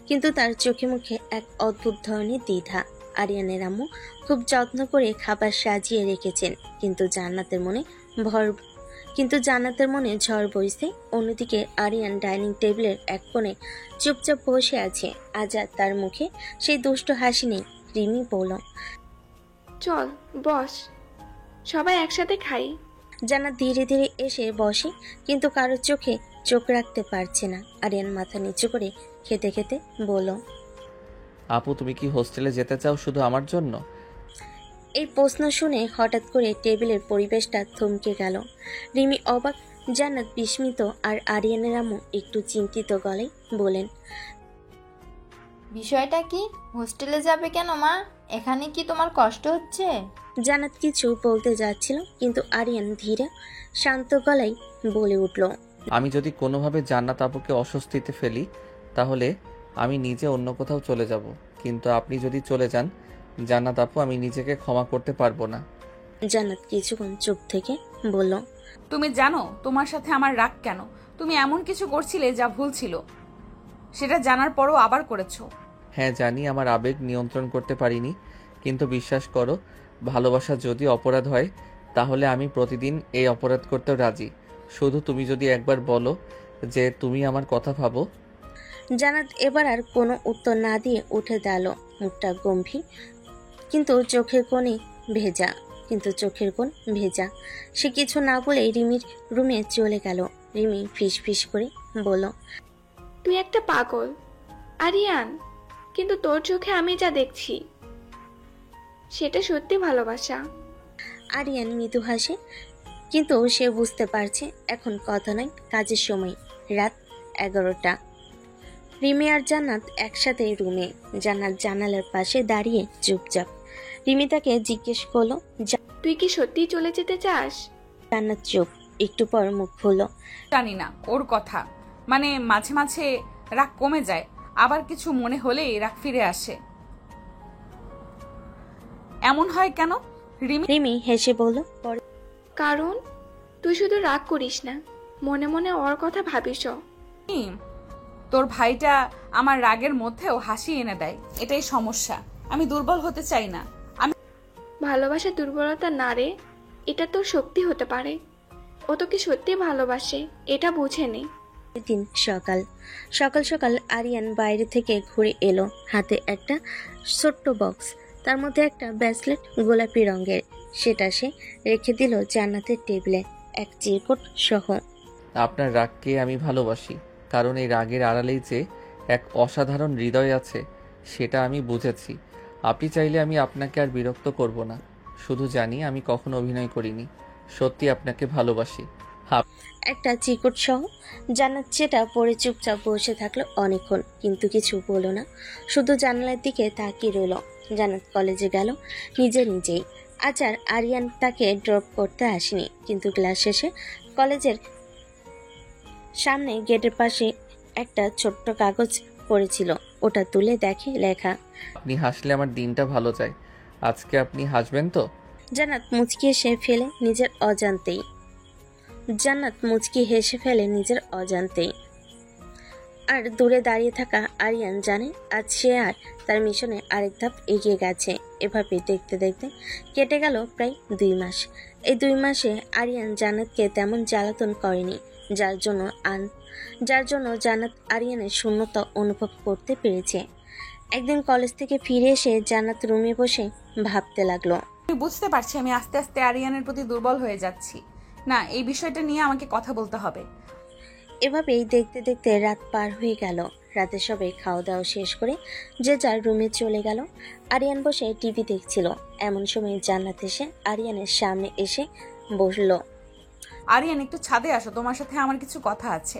C: কিন্তু তার চোখে মুখে এক অদ্ভুত ধরনের দ্বিধা। আরিয়ানের আম্মু খুব যত্ন করে খাবার সাজিয়ে রেখেছেন, কিন্তু জান্নাতের মনে ঝড় বইছে। অন্যদিকে আরিয়ান ডাইনিং টেবিলের এক কোণে চুপচাপ বসে আছে। আজাদ তার মুখে সেই দুষ্ট হাসি নেই। রিমি বলল,
D: চল বস, সবাই একসাথে খাই।
C: জান্নাত ধীরে ধীরে এসে বসে, কিন্তু কারোর চোখে চোখ রাখতে পারছে না। আরিয়ান মাথা নিচু করে খেতে খেতে বলল,
B: আপু, তুমি কি হোস্টেলে যেতে চাও শুধু আমার জন্য?
C: এই প্রশ্ন শুনে হঠাৎ করে টেবিলের পরিবেশটা থমকে গেল। রিমি অবাক, জান্নাত বিস্মিত, আর আরিয়ানের আম্মু একটু চিন্তিত গলায় বলেন,
E: বিষয়টা কি? হোস্টেলে যাবে কেন মা? এখানে কি তোমার কষ্ট হচ্ছে?
C: জান্নাত কিছু বলতে যাচ্ছিল, কিন্তু আরিয়ান ধীরে শান্ত গলায় বলে উঠল,
B: আমি যদি কোনোভাবে জান্নাত আপুকে অস্বস্তিতে ফেলি, তাহলে আমি নিজে অন্য কোথাও চলে যাব। কিন্তু আপনি যদি চলে যান জান্নাত আপু, আমি নিজেকে ক্ষমা করতে পারবো না।
C: জান্নাত কিছুক্ষণ চুপ থেকে বলল,
A: তুমি জানো তোমার সাথে আমার রাগ কেন? তুমি এমন কিছু করছিলে যা ভুল ছিল, সেটা জানার পরও আবার করেছো।
B: হ্যাঁ জানি, আমার আবেগ নিয়ন্ত্রণ করতে পারিনি, কিন্তু বিশ্বাস করো, ভালোবাসা যদি অপরাধ হয় তাহলে আমি প্রতিদিন এই অপরাধ করতেও রাজি। শুধু তুমি যদি একবার বলো যে তুমি আমার কথা ভাবো।
C: জান্নাত এবার আর কোনো উত্তর না দিয়ে উঠে দাঁড়ালো, মুখটা গম্ভীর, কিন্তু চোখের কোণ ভেজা। সে কিছু না বলে রিমির রুমে চলে গেল। রিমি ফিস ফিস করে বলল,
D: তুই একটা পাগল আরিয়ান, কিন্তু তোর চোখে আমি যা দেখছি সেটা সত্যি ভালোবাসা।
C: আরিয়ান মৃদু হাসে, কিন্তু সে বুঝতে পারছে এখন কথা নয়, কাজের সময়। রাত 11টা। রিমি আর জান্নাত একসাথে রুমে। জান্নাত জানালার পাশে দাঁড়িয়ে চুপচাপ। রিমি তাকে জিজ্ঞেস করলো,
D: তুই কি সত্যি চলে যেতে চাস?
C: জান্নাত চুপ, একটু পর মুখ খুলল,
A: জানি না, ওর কথা মানে মাঝে মাঝে রাগ কমে যায়, আবার কিছু মনে হলেই রাগ ফিরে আসে। এমন হয় কেন?
C: রিমি হেসে বলল,
D: কারণ তুই শুধু রাগ করিস না, মনে মনে ওর কথা ভাবিস।
A: তোর ভাইটা আমার রাগের মধ্যেও হাসি এনে দেয়, এটাই সমস্যা। আমি দুর্বল হতে চাই না।
D: ভালোবাসা দুর্বলতা না রে, এটা তোর শক্তি হতে পারে। ও তোকে সত্যি ভালোবাসে, এটা বুঝে নে।
C: দিন সকাল সকাল সকাল আরিয়ান বাইরে থেকে ঘুরে এলো, হাতে একটা ছোট্ট বক্স, তার মধ্যে একটা ব্রেসলেট গোলাপি রঙের। সেটা সে রেখে দিল জান্নাতের টেবিলে এক চিরকুট সহ।
B: আপনার রাগকে আমি ভালোবাসি, কারণ এই রাগের আড়ালেই যে এক অসাধারণ হৃদয় আছে সেটা আমি বুঝেছি। আপনি চাইলে আমি আপনাকে আর বিরক্ত করব না। শুধু জানি আমি কখনো অভিনয় করিনি, সত্যি আপনাকে ভালোবাসি।
C: একটা চিরকুট সহ। জান্নাত যেটা পরে চুপচাপ বসে থাকলো অনেকক্ষণ, কিন্তু কিছু বলল না, শুধু জানালার দিকে তাকিয়ে রইল। জান্নাত কলেজে গেল নিজেই। আজ আর আরিয়ান তাকে ড্রপ করতে আসেনি, কিন্তু ক্লাস শেষে কলেজের সামনে গেটের পাশে একটা ছোট্ট কাগজ পড়েছিল, ওটা তুলে দেখে লেখা।
B: আপনি হাসলে আমার দিনটা ভালো যায়। আজকে আপনি হাসবেন তো?
C: জান্নাত মুচকি হেসে ফেলে নিজের অজান্তেই। আর দূরে দাঁড়িয়ে থাকা আরিয়ান জানে আজ সে আর তার মিশনে আরেক ধাপ এগিয়ে গেছে। এভাবে দেখতে দেখতে কেটে গেল প্রায় 2 মাস। এই 2 মাসে আরিয়ান জান্নাতকে তেমন জ্বালাতন করেনি, যার জন্য জান্নাত আরিয়ানের শূন্যতা অনুভব করতে পেরেছে। একদিন কলেজ থেকে ফিরে এসে জান্নাত রুমে বসে ভাবতে লাগলো।
A: আমি বুঝতে পারছি আমি আস্তে আস্তে আরিয়ানের প্রতি দুর্বল হয়ে যাচ্ছি। না, এই বিষয়টা নিয়ে আমাকে কথা বলতে হবে।
C: এভাবেই দেখতে দেখতে রাত পার হয়ে গেল। রাতে সবাই খাওয়া দাওয়া শেষ করে যে যার রুমে চলে গেল। আরিয়ান বসে টিভি দেখছিল। এমন সময় জান্নাত এসে আরিয়ানের সামনে এসে বসল।
A: আরিয়ান, একটু ছাদে আসো, তোমার সাথে আমার কিছু কথা আছে।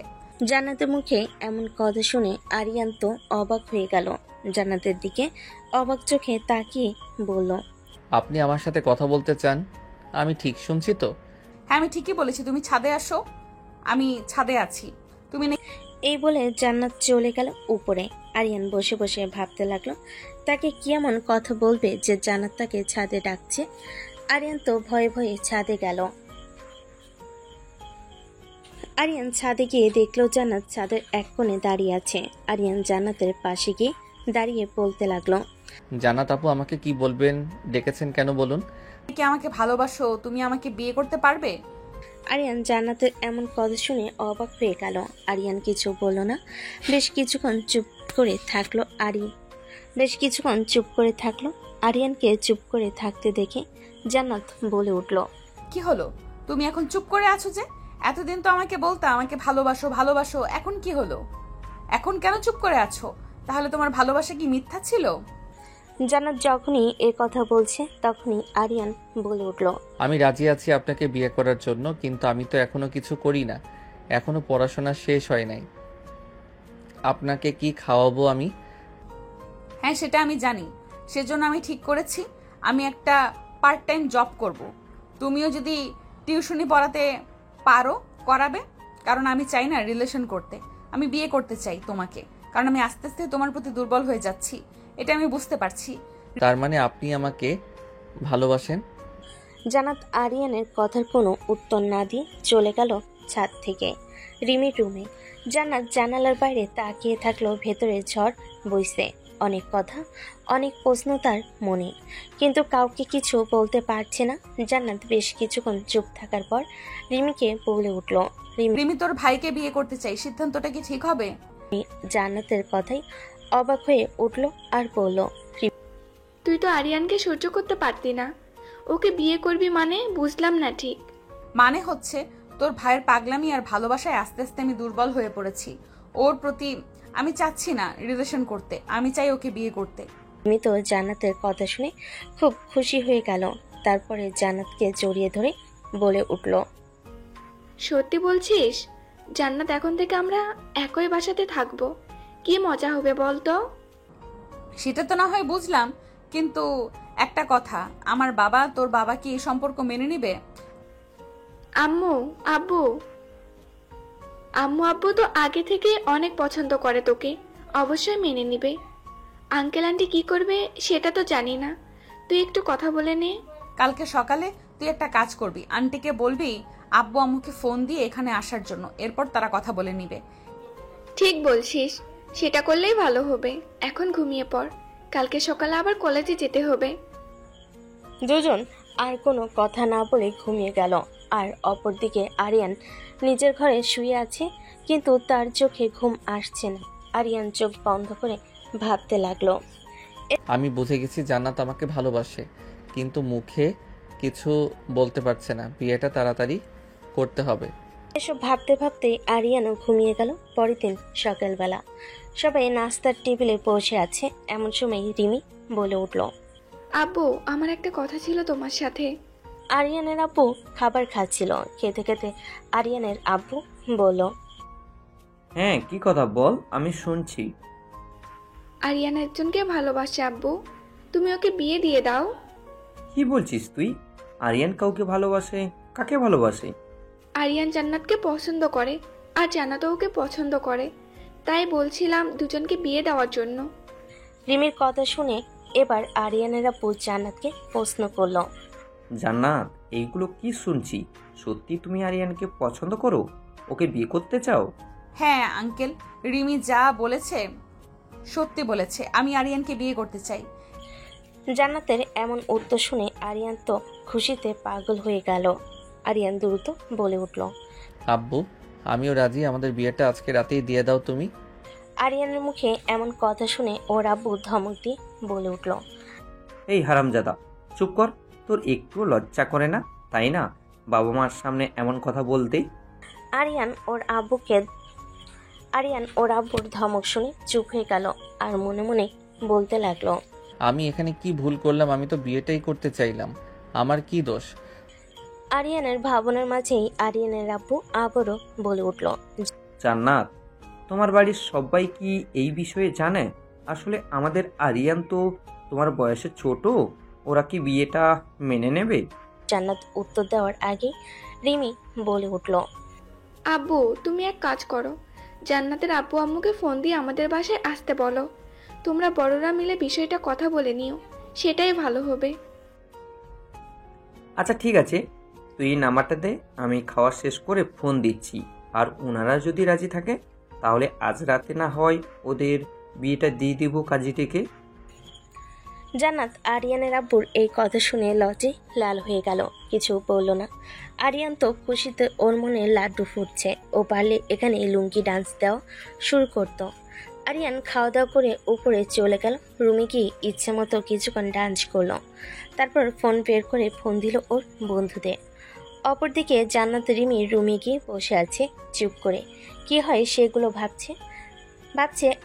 C: জান্নাতের মুখে এমন কথা শুনে আরিয়ান তো অবাক হয়ে গেল। জান্নাতের দিকে অবাক চোখে তাকিয়ে বলল,
B: আপনি আমার সাথে কথা বলতে চান? আমি ঠিক শুনছি তো?
A: হ্যাঁ, আমি ঠিকই বলেছি, তুমি ছাদে আসো। আমি ছাদে আছি, তুমি
C: এই বলে জান্নাত চলে গেল উপরে। আরিয়ান বসে বসে ভাবতে লাগলো তাকে কি এমন কথা বলবে যে জান্নাত তাকে ছাদে ডাকছে। আরিয়ান তো ভয়ে ভয়ে ছাদে গেল। আরিয়ান ছাদে গিয়ে দেখলো জান্নাত ছাদের এক কোণে দাঁড়িয়ে আছে। আরিয়ান জান্নাতের পাশে গিয়ে দাঁড়িয়ে বলতে লাগলো,
B: জান্নাত আপু, আমাকে কি বলবেন? ডেকেছেন কেন বলুন?
A: কি আমাকে ভালোবাসো? তুমি আমাকে বিয়ে করতে পারবে?
C: আরিয়ান জান্নাতের এমন কথা শুনে অবাক হয়ে গেল। আরিয়ান কিছু বলল না। বেশ কিছুক্ষণ চুপ করে থাকলো। আরিয়ানকে চুপ করে থাকতে দেখে জান্নাত বলে উঠল,
A: কি হলো? তুমি এখন চুপ করে আছো যে? এতদিন তো আমাকে বলতা আমাকে ভালোবাসো ভালোবাসো, এখন কি হলো? এখন কেন চুপ করে আছো? তাহলে তোমার ভালোবাসা কি মিথ্যা ছিল?
C: জান্নাত যখনই এ কথা বলছে তখনই আরিয়ান বলে উঠল,
B: আমি রাজি আছি আপনাকে বিয়ে করার জন্য, কিন্তু আমি তো এখনো কিছু করি না, এখনো পড়াশোনা শেষ হয় নাই। আপনাকে কি খাওয়াবো আমি?
A: হ্যাঁ, সেটা আমি জানি। সেজন্য আমি ঠিক করেছি আমি একটা পার্ট টাইম জব করব। তুমিও যদি টিউশনি পড়াতে পারো করাবে, কারণ আমি চাই না রিলেশন করতে। আমি বিয়ে করতে চাই তোমাকে, কারণ আমি আস্তে আস্তে তোমার প্রতি দুর্বল হয়ে যাচ্ছি, এটা আমি বুঝতে পারছি।
B: তার মানে আপনি আমাকে ভালোবাসেন?
C: জান্নাত আরিয়ানের কথার কোনো উত্তর না দিয়ে চলে গেল ছাদ থেকে রিমির রুমে। জান্নাত জানালার বাইরে তাকিয়ে থাকলো। ভেতরে ঝড় বইছে, অনেক কথা, অনেক প্রশ্ন তার মনে, কিন্তু কাউকে কিছু বলতে পারছে না। জান্নাত বেশ কিছুক্ষণ চুপ থাকার পর রিমিকে বলে উঠল,
A: রিমি, তোর ভাইকে বিয়ে করতে চাই, সিদ্ধান্তটা কি ঠিক হবে?
C: জান্নাতের কথাই অবাক হয়ে উঠল আর বলল,
D: তুই তো আরিয়ানকে সহ্য করতে পারতি না, ওকে বিয়ে করবি মানে বুঝলাম না ঠিক।
A: মানে হচ্ছে তোর ভাইয়ের পাগলামি আর ভালোবাসায় আস্তে আস্তে আমি দুর্বল হয়ে পড়েছি। ওর প্রতি আমি চাচ্ছি না রিলেশন করতে, আমি চাই ওকে বিয়ে করতে।
C: রিমি তো জান্নাতের কথা শুনে খুব খুশি হয়ে গেল। তারপরে জান্নাতকে জড়িয়ে ধরে বলে উঠল,
D: সত্যি বলছিস? জান্নাত, এখন থেকে আমরা একই বাসাতে থাকবো, কি মজা হবে বলতো?
A: সেটা তো না হয় বুঝলাম, কিন্তু একটা কথা, আমার বাবা তোর বাবা কি এই সম্পর্ক মেনে নিবে?
D: আম্মু আব্বু তো আগে থেকে অনেক পছন্দ করে তোকে, অবশ্যই মেনে নিবে। আঙ্কেল আন্টি কি করবে সেটা তো জানি না, তুই একটু কথা বলে নে।
A: কালকে সকালে তুই একটা কাজ করবি, আন্টিকে বলবি আব্বু আম্মুকে ফোন দিয়ে এখানে আসার জন্য, এরপর তারা কথা বলে নিবে।
D: ঠিক বলছিস, সেটা করলেই ভালো হবে। এখন ঘুমিয়ে পড়, কালকে সকালে আবার কলেজে যেতে হবে।
C: দুজন আর কোনো কথা না বলে ঘুমিয়ে গেল। আর অপরদিকে আরিয়ান নিজের ঘরে শুয়ে আছে, কিন্তু তার চোখে ঘুম আসছে না। আরিয়ান চোখ বন্ধ করে ভাবতে লাগলো।
B: আমি বুঝে গেছি জান্নাত আমাকে ভালোবাসে, কিন্তু মুখে কিছু বলতে পারছে না। বিয়েটা তাড়াতাড়ি করতে হবে।
C: এসব ভাবতে ভাবতে আরিয়ানও ঘুমিয়ে গেল। পরের দিন সকালবেলা সবাই নাস্তার টেবিলে বসে আছে, এমন সময় রিমি বলে উঠল।
D: আব্বু, আমার একটা কথা ছিল তোমার সাথে।
C: আরিয়ানের আব্বু খাবার খাচ্ছিল। খেতে খেতে আরিয়ানের আব্বু বলল,
I: হ্যাঁ, কি কথা বল, আমি শুনছি।
D: আরিয়ান একজনকে ভালোবাসে আব্বু, তুমি ওকে বিয়ে দিয়ে দাও।
I: কি বলছিস তুই? আরিয়ান কাউকে ভালোবাসে? কাকে ভালোবাসে?
D: আরিয়ান জান্নাতকে পছন্দ করে, আর জান্নাতও ওকে পছন্দ করে, তাই বলছিলাম দুজনকে বিয়ে দেওয়ার জন্য।
C: রিমির কথা শুনে এবার আরিয়ানের আব্বু জান্নাতকে প্রশ্ন করলো।
I: জান্নাত, এইগুলো কি শুনছি? সত্যি তুমি আরিয়ানকে পছন্দ করো? ওকে বিয়ে করতে চাও?
A: হ্যাঁ আঙ্কেল, রিমি যা বলেছে সত্যি বলেছে। আমি আরিয়ানকে বিয়ে করতে চাই।
C: জান্নাতের এমন উত্তর শুনে আরিয়ান তো খুশিতে পাগল হয়ে গেল। আরিয়ান দ্রুত বলে উঠল,
B: আব্বু, আমিও রাজি, আমাদের বিয়েটা আজকে রাতেই দিয়ে দাও তুমি।
C: আরিয়ানের মুখে এমন কথা শুনে ওর আব্বু ধমক দিয়ে বলে উঠল,
I: এই হারামজাদা, চুপ কর। তোর একটু লজ্জা করে না, তাই না, বাবা মার সামনে এমন কথা বলতে?
C: আরিয়ান ওর আব্বুর ধমক শুনে চুপ হয়ে গেল আর মনে মনে বলতে লাগলো,
B: আমি এখানে কি ভুল করলাম? আমি তো বিয়েটাই করতে চাইলাম, আমার কি দোষ?
C: আরিয়ানের ভাবনার মাঝেই আরিয়ানের আব্বু আবারও বলে উঠল,
I: জান্নাত, তোমার বাড়ির সবাই কি এই বিষয়ে জানে? আসলে আমাদের আরিয়ান তো তোমার বয়সে ছোট, ওরা কি বিয়েটা মেনে নেবে?
C: জান্নাত উত্তর দেওয়ার আগে রিমি বলে উঠল,
D: আব্বু, তুমি এক কাজ করো, জান্নাতের আব্বু আম্মুকে ফোন দিয়ে আমাদের বাসায় আসতে বলো। তোমরা বড়রা মিলে বিষয়টা কথা বলে নিও, সেটাই ভালো হবে।
I: আচ্ছা ঠিক আছে, তুই এই নাম্বারটা দে, আমি খাওয়া শেষ করে ফোন দিচ্ছি। আর ওনারা যদি রাজি থাকে তাহলে আজ রাতে না হয় ওদের বিয়েটা দিয়ে দিব কাজীটিকে।
C: জান্নাত আরিয়ানের আব্বুর এই কথা শুনে লজ্জায় লাল হয়ে গেল, কিছু বলল না। আরিয়ান তো খুশিতে ওর মনে লাড্ডু ফুটছে, ও পারলে এখানে লুঙ্গি ডান্স দেওয়া শুরু করতো। আরিয়ান খাওয়া দাওয়া করে উপরে চলে গেল। রুমে গিয়ে ইচ্ছে মতো কিছুক্ষণ ডান্স করলো, তারপর ফোন বের করে ফোন দিল ওর বন্ধুদের। অপরদিকে জান্নাত রিমি রুমে গিয়ে বসে আছে চুপ করে, কি হয় সেগুলো ভাবছে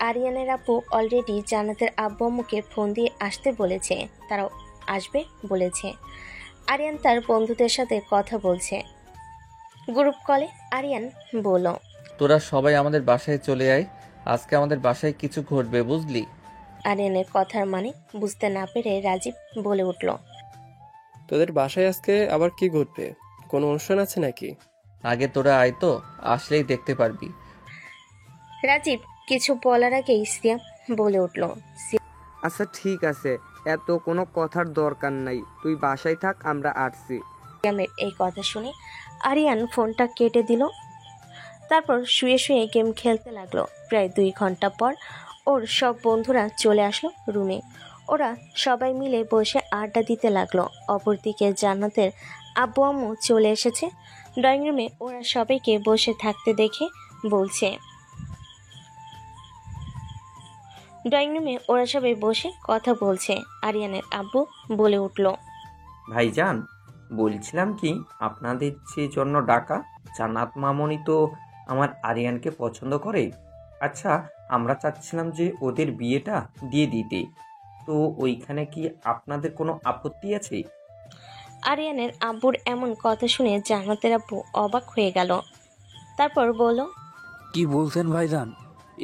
C: আরিয়ানের আব্বু অলরেডি জান্নাতের আব্বু আম্মুকে ফোন দিয়ে আসতে বলেছে, তারাও আসবে বলেছে। আরিয়ান তার বন্ধুদের সাথে কথা বলছে। গ্রুপ কলে আরিয়ান বলল,
B: তোরা সবাই আমাদের বাসায় চলে আয়, আজকে আমাদের বাসায় কিছু ঘটবে, বুঝলি?
C: আরিয়ানের কথার মানে বুঝতে না পেরে রাজীব বলে উঠল,
G: তোদের বাসায় আজকে আবার কি ঘটবে? কোনো অনুষ্ঠান আছে নাকি?
B: আগে তোরা আয় তো, আসলেই দেখতে পারবি।
C: রাজীব কিছু বলার আগেই সিয়াম বলে উঠল,
H: আচ্ছা ঠিক আছে, এত কোনো কথার দরকার নাই, তুই বাসায় থাক, আমরা আসছি।
C: সিয়ামের এই কথা শুনে আরিয়ান ফোনটা কেটে দিল, তারপর শুয়ে শুয়ে গেম খেলতে লাগলো। প্রায় 2 ঘন্টা পর ওর সব বন্ধুরা চলে আসলো রুমে। ওরা সবাই মিলে বসে আড্ডা দিতে লাগলো। অপরদিকে জান্নাতের আব্বু আম্মু চলে এসেছে। ড্রয়িং রুমে ওরা সবাইকে বসে থাকতে দেখে বলছে, ড্রয়িং রুমে ওরা সবাই বসে কথা বলছে। আরিয়ানের আব্বু বলে উঠল,
I: ভাইজান, বলছিলাম কি, আপনাদের যে জন্য ডাকা, জান্নাত মামনি তো আমার আরিয়ানকে পছন্দ করে। আচ্ছা, আমরা চাচ্ছিলাম যে ওদের বিয়েটা দিয়ে দিতে, তো ওইখানে কি আপনাদের কোনো আপত্তি আছে?
C: আরিয়ানের আব্বুর এমন কথা শুনে জান্নাতের আব্বু অবাক হয়ে গেল। তারপর বলল,
J: কি বলছেন ভাইজান?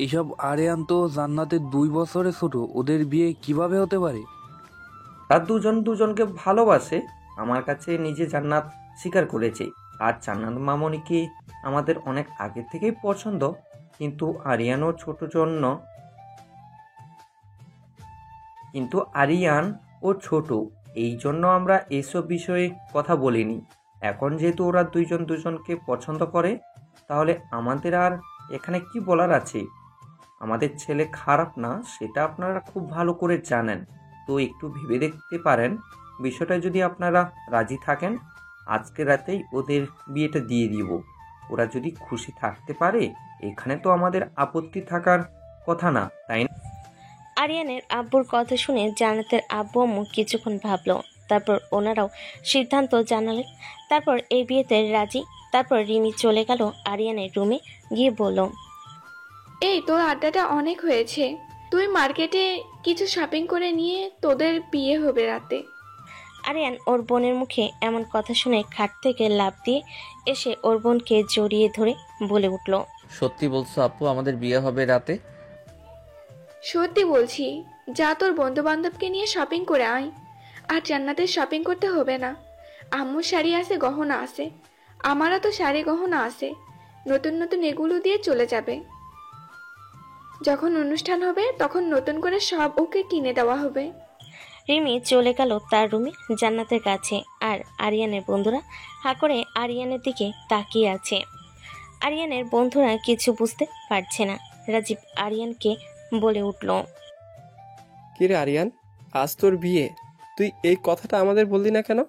J: এসব আরিয়ান তো জান্নাতের 2 বছরের ছোট, ওদের বিয়ে কিভাবে হতে পারে?
I: তার দুজন দুজনকে ভালোবাসে, আমার কাছে নিজে জান্নাত স্বীকার করেছে। আর জান্নাত মামনিকে আমাদের অনেক আগে থেকেই পছন্দ, কিন্তু আরিয়ান ও ছোট, এই জন্য আমরা এসব বিষয়ে কথা বলিনি। এখন যেহেতু ওরা দুইজন দুজনকে পছন্দ করে, তাহলে আমাদের আর এখানে কি বলার আছে? আমাদের ছেলে খারাপ না, সেটা আপনারা খুব ভালো করে জানেন, তো একটু ভেবে দেখতে পারেন। বিষয়টা যদি আপনারা রাজি থাকেন, আজকে রাতেই ওদের বিয়েটা দিয়ে দিব। ওরা যদি খুশি থাকতে পারে, এখানে তো আমাদের আপত্তি থাকার কথা না, তাই না?
C: আরিয়ানের আব্বুর কথা শুনে জান্নাতের আব্বু আম্মু কিছুক্ষণ ভাবলো, তারপর ওনারাও সিদ্ধান্ত জানালেন। তারপর এই বিয়েতে রাজি। তারপর রিমি চলে গেল আরিয়ানের রুমে, গিয়ে বলল,
D: এই তোর আড্ডাটা অনেক হয়েছে, তুই মার্কেটে কিছু শপিং করে নিয়ে তোদের বিয়ে হবে রাতে।
C: আরিয়ান ওর বোনের মুখে এমন কথা শুনে খাট থেকে লাফ দিয়ে এসে ওর বোনকে জড়িয়ে ধরে বলে উঠল,
B: সত্যি বলছো আপু, আমাদের বিয়ে হবে রাতে?
D: সত্যি বলছি, যা তোর বন্ধু বান্ধবকে নিয়ে শপিং করে আয়। আর জান্নাতের শপিং করতে হবে না, আম্মুর শাড়ি আছে, গহনা আছে, আমারও তো শাড়ি গহনা আছে, নতুন নতুন এগুলো দিয়ে চলে যাবে। যখন অনুষ্ঠান হবে তখন নতুন করে সব ওকে কিনে দেওয়া হবে।
C: রিমি চলে গেল তার রুমে জান্নাতের কাছে, আর আরিয়ানের বন্ধুরা হা করে আরিয়ানের দিকে তাকিয়ে আছে। আরিয়ানের বন্ধুরা কিছু বুঝতে পারছে না। রাজীব আরিয়ানকে বলে উঠল,
G: কিরে আরিয়ান, আজ তোর বিয়ে, তুই এই কথাটা আমাদের বললি না কেন?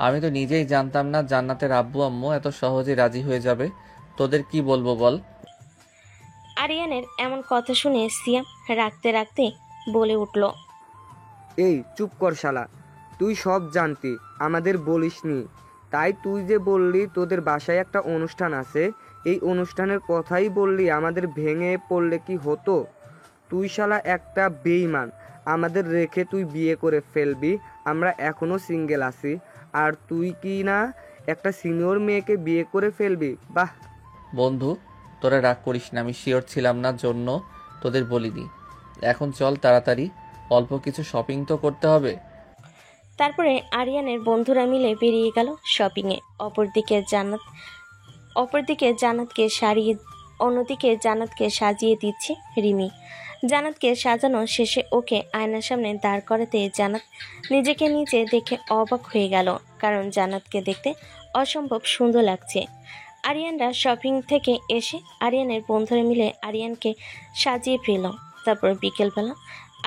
B: আমি তো নিজেই জানতাম না জান্নাতের আব্বু আম্মু এত সহজে রাজি হয়ে যাবে। তোদের কি বলবো বল?
C: আরিয়ানের এমন কথা শুনে সিয়াম রাখতে রাখতে বলে উঠল,
H: এই চুপ কর শালা, তুই সব জানতি, আমাদের বলিসনি। তাই তুই যে বললি তোদের বাসায় একটা অনুষ্ঠান আছে, এই অনুষ্ঠানের কথাই বললি, আমাদের ভেঙে পড়লে কি হতো? তুই শালা একটা বেঈমান, আমাদের রেখে তুই বিয়ে করে ফেলবি। আমরা এখনো সিঙ্গেল আছি, আর তুই কি না একটা সিনিয়র মেয়েকে বিয়ে করে ফেলবি? বাহ!
B: বন্ধু, তোরা রাগ করিস না, আমি শিওর ছিলাম না জন্য তোদের বলিনি। এখন চল তাড়াতাড়ি, অল্প কিছু শপিং তো করতে হবে।
C: তারপরে আরিয়ানের বন্ধুরা মিলে বেরিয়ে গেল শপিংয়ে। অন্যদিকে জান্নাতকে সাজিয়ে দিচ্ছে রিমি। জান্নাতকে সাজানো শেষে ওকে আয়নার সামনে দাঁড় করাতে জান্নাত নিজেকে নিজে দেখে অবাক হয়ে গেল, কারণ জান্নাতকে দেখতে অসম্ভব সুন্দর লাগছে। আরিয়ানরা শপিং থেকে এসে আরিয়ানের বন্ধুরা মিলে আরিয়ানকে সাজিয়ে ফেল। তারপর বিকেলবেলা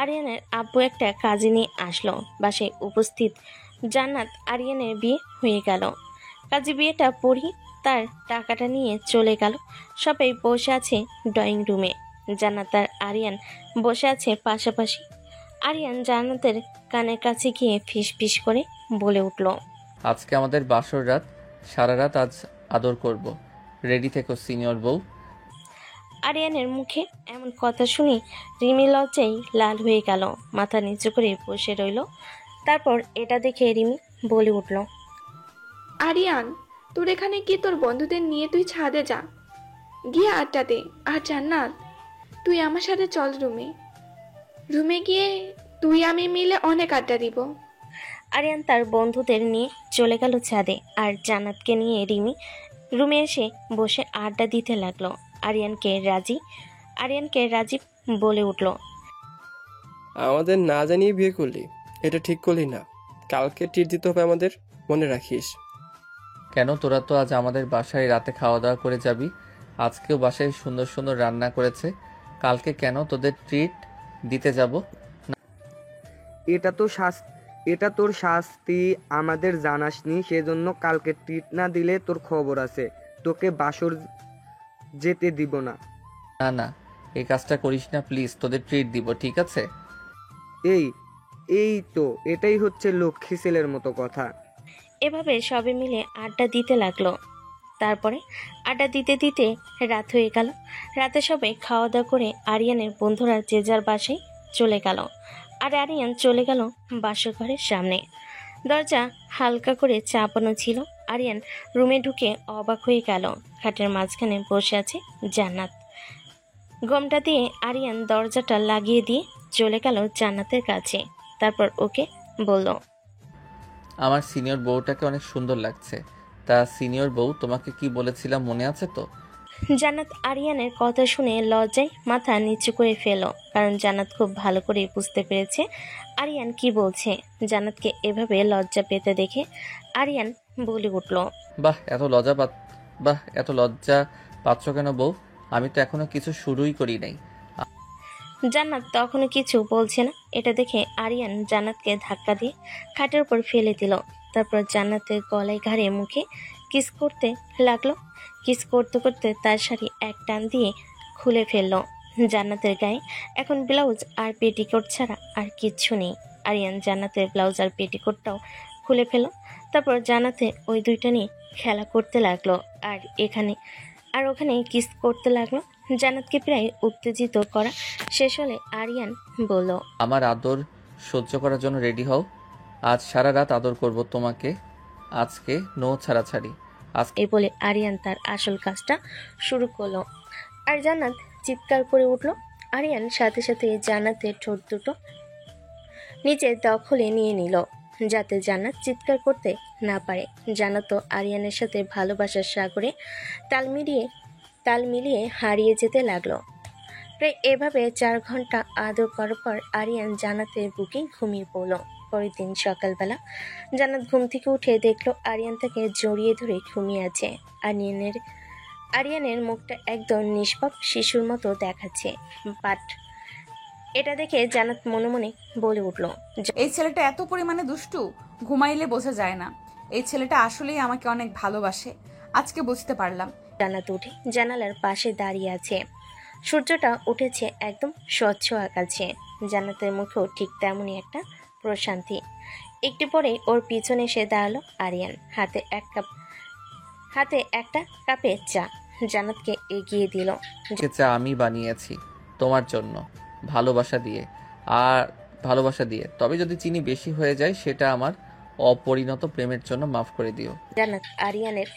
C: আরিয়ানের আব্বু একটা কাজে নিয়ে আসলো। বাসায় উপস্থিত জান্নাত আরিয়ানের বিয়ে হয়ে গেল। কাজে বিয়েটা পড়ি তার টাকাটা নিয়ে চলে গেল। সবাই বসে আছে ড্রয়িং রুমে। জান্নাত আর আরিয়ান বসে আছে পাশাপাশি। আরিয়ান জান্নাতের কানের কাছে গিয়ে ফিস ফিস করে বলে উঠল,
B: আজকে আমাদের বাসর রাত, সারা রাত আজ আদর করব। রেডি থেকো সিনিয়র বউ।
C: আরিয়ানের মুখে এমন কথা শুনে রিমি লজ্জায় লাল হয়ে গেল, মাথা নিচু করে বসে রইল। তারপর এটা দেখে রিমি বলে উঠল,
D: আরিয়ান, তোর এখানে কি? তোর বন্ধুদের নিয়ে তুই ছাদে যা, গিয়ে আড্ডা দে। আর জান্নাত, তুই আমার সাথে চল রুমে গিয়ে তুই আমি মিলে অনেক আড্ডা দিব।
C: আরিয়ান তার বন্ধুদের নিয়ে চলে গেল ছাদে, আর জান্নাতকে নিয়ে রিমি রুমে এসে বসে আড্ডা দিতে লাগলো। আরিয়ানকে রাজীব বলে উঠল,
G: আমাদের না জানিয়ে বিয়ে করলি, এটা ঠিক করলি না। কালকে ট্রিট দিতে হবে আমাদের, মনে রাখিস।
B: কেন, তোরা তো আজ আমাদের বাসায় রাতে খাওয়া দাওয়া করে যাবি। আজকেও বাসায় সুন্দর সুন্দর রান্না করেছে, কালকে কেন তোদের ট্রিট দিতে যাব?
H: এটা তোর শাস্তি, আমাদের জানাসনি, সেজন্য কালকে ট্রিট না দিলে তোর খবর আছে, তোকে বাসর যেতে দিব না।
B: না না, এই কাজটা করিস না প্লিজ, তোদের ট্রিট দিব, ঠিক আছে?
H: এই তো এটাই হচ্ছে লক্ষ্মী ছেলের মতো কথা।
C: এভাবে সবে মিলে আড্ডা দিতে লাগলো। তারপরে আড্ডা দিতে দিতে রাত হয়ে গেল। রাতে সবাই খাওয়া দাওয়া করে আরিয়ানের বন্ধুরা যে যার বাসায় চলে গেল, আর আরিয়ান চলে গেল বাসর ঘরের সামনে। দরজা হালকা করে চাপানো ছিল। আরিয়ান রুমে ঢুকে অবাক হয়ে গেল, খাটের মাঝখানে বসে আছে জান্নাত। গমটা দিয়ে আরিয়ান দরজাটা লাগিয়ে দিয়ে চলে গেল জান্নাতের কাছে। তারপর ওকে বলল,
B: আমার সিনিয়র বউটাকে অনেক সুন্দর লাগছে। তা সিনিয়র বউ, তোমাকে কি বলেছিলাম মনে আছে তো?
C: জান্নাত আরিয়ানের কথা শুনে লজ্জায় মাথা নিচু করে ফেল, কারণ জান্নাত খুব ভালো করে বুঝতে পেরেছে আরিয়ান কি বলছে। জান্নাতকে এভাবে লজ্জা পেতে দেখে আরিয়ান বলে উঠল,
B: বাহ এত লজ্জা পাচ্ছ কেন বউ? আমি তো এখনো কিছু শুরুই করি নাই।
C: জান্নাত তখনও কিছু বলছে না। এটা দেখে আরিয়ান জান্নাতকে ধাক্কা দিয়ে খাটের উপর ফেলে দিল। তারপর জান্নাতের গলায় ঘাড়ে মুখে কিস করতে লাগলো। কিস করতে করতে তার শাড়ি এক টান দিয়ে খুলে ফেললো। জান্নাতের গায়ে এখন ব্লাউজ আর পেটিকোট ছাড়া আর কিচ্ছু নেই। আরিয়ান জান্নাতের ব্লাউজ আর পেটিকোটটাও খুলে ফেললো। তারপর জান্নাতে ওই দুইটা নিয়ে খেলা করতে লাগলো আর ওখানে কিস করতে লাগলো। জান্নাতকে প্রায় উত্তেজিত করা শেষ হলে আরিয়ান বলল,
B: আমার আদর সহ্য করার জন্য রেডি হও। আজ সারা রাত আদর করব তোমাকে। আজকে নো ছাড়াছাড়ি।
C: এই বলে আরিয়ান তার আসল কাজটা শুরু করলো আর জান্নাত চিৎকার করে উঠল। আরিয়ান সাথে সাথে জান্নাতের ঠোঁট দুটো নিচে দখলে নিয়ে নিল যাতে জান্নাত চিৎকার করতে না পারে। জান্নাত আরিয়ানের সাথে ভালোবাসার সাগরে তাল মিলিয়ে হারিয়ে যেতে লাগলো। প্রায় এভাবে 4 ঘন্টা আদর করার পর আরিয়ান জান্নাতের বুকে ঘুমিয়ে পড়ল। পরের দিন সকালবেলা জান্নাত ঘুম থেকে উঠে দেখলো আরিয়ান তাকে জড়িয়ে ধরে ঘুমিয়ে আছে। আরিয়ানের মুখটা একদম নিষ্পাপ শিশুর মতো দেখাচ্ছে। বাট এটা দেখে জান্নাত মনে মনে বলে উঠল,
A: এই ছেলেটা এত পরিমাণে দুষ্টু, ঘুমাইলে বোঝা যায় না। এই ছেলেটা আসলেই আমাকে অনেক ভালোবাসে, আজকে বুঝতে পারলাম।
C: জান্নাত উঠে জানালার পাশে দাঁড়িয়ে আছে। সূর্যটা উঠেছে একদম স্বচ্ছ আকাশে। জান্নাতের মুখেও ঠিক তেমনই একটা প্রশান্তি। একটু পরে ওর পিছনে এসে দাঁড়ালো আরিয়ান, হাতে একটা কাপে চা জান্নাতকে এগিয়ে দিল।
B: চা আমি বানিয়েছি তোমার জন্য, ভালোবাসা দিয়ে। তবে যদি চিনি বেশি হয়ে যায় সেটা আমার অপরিণত প্রেমের জন্য মাফ করে দিও।
C: জান্নাত আরিয়ানের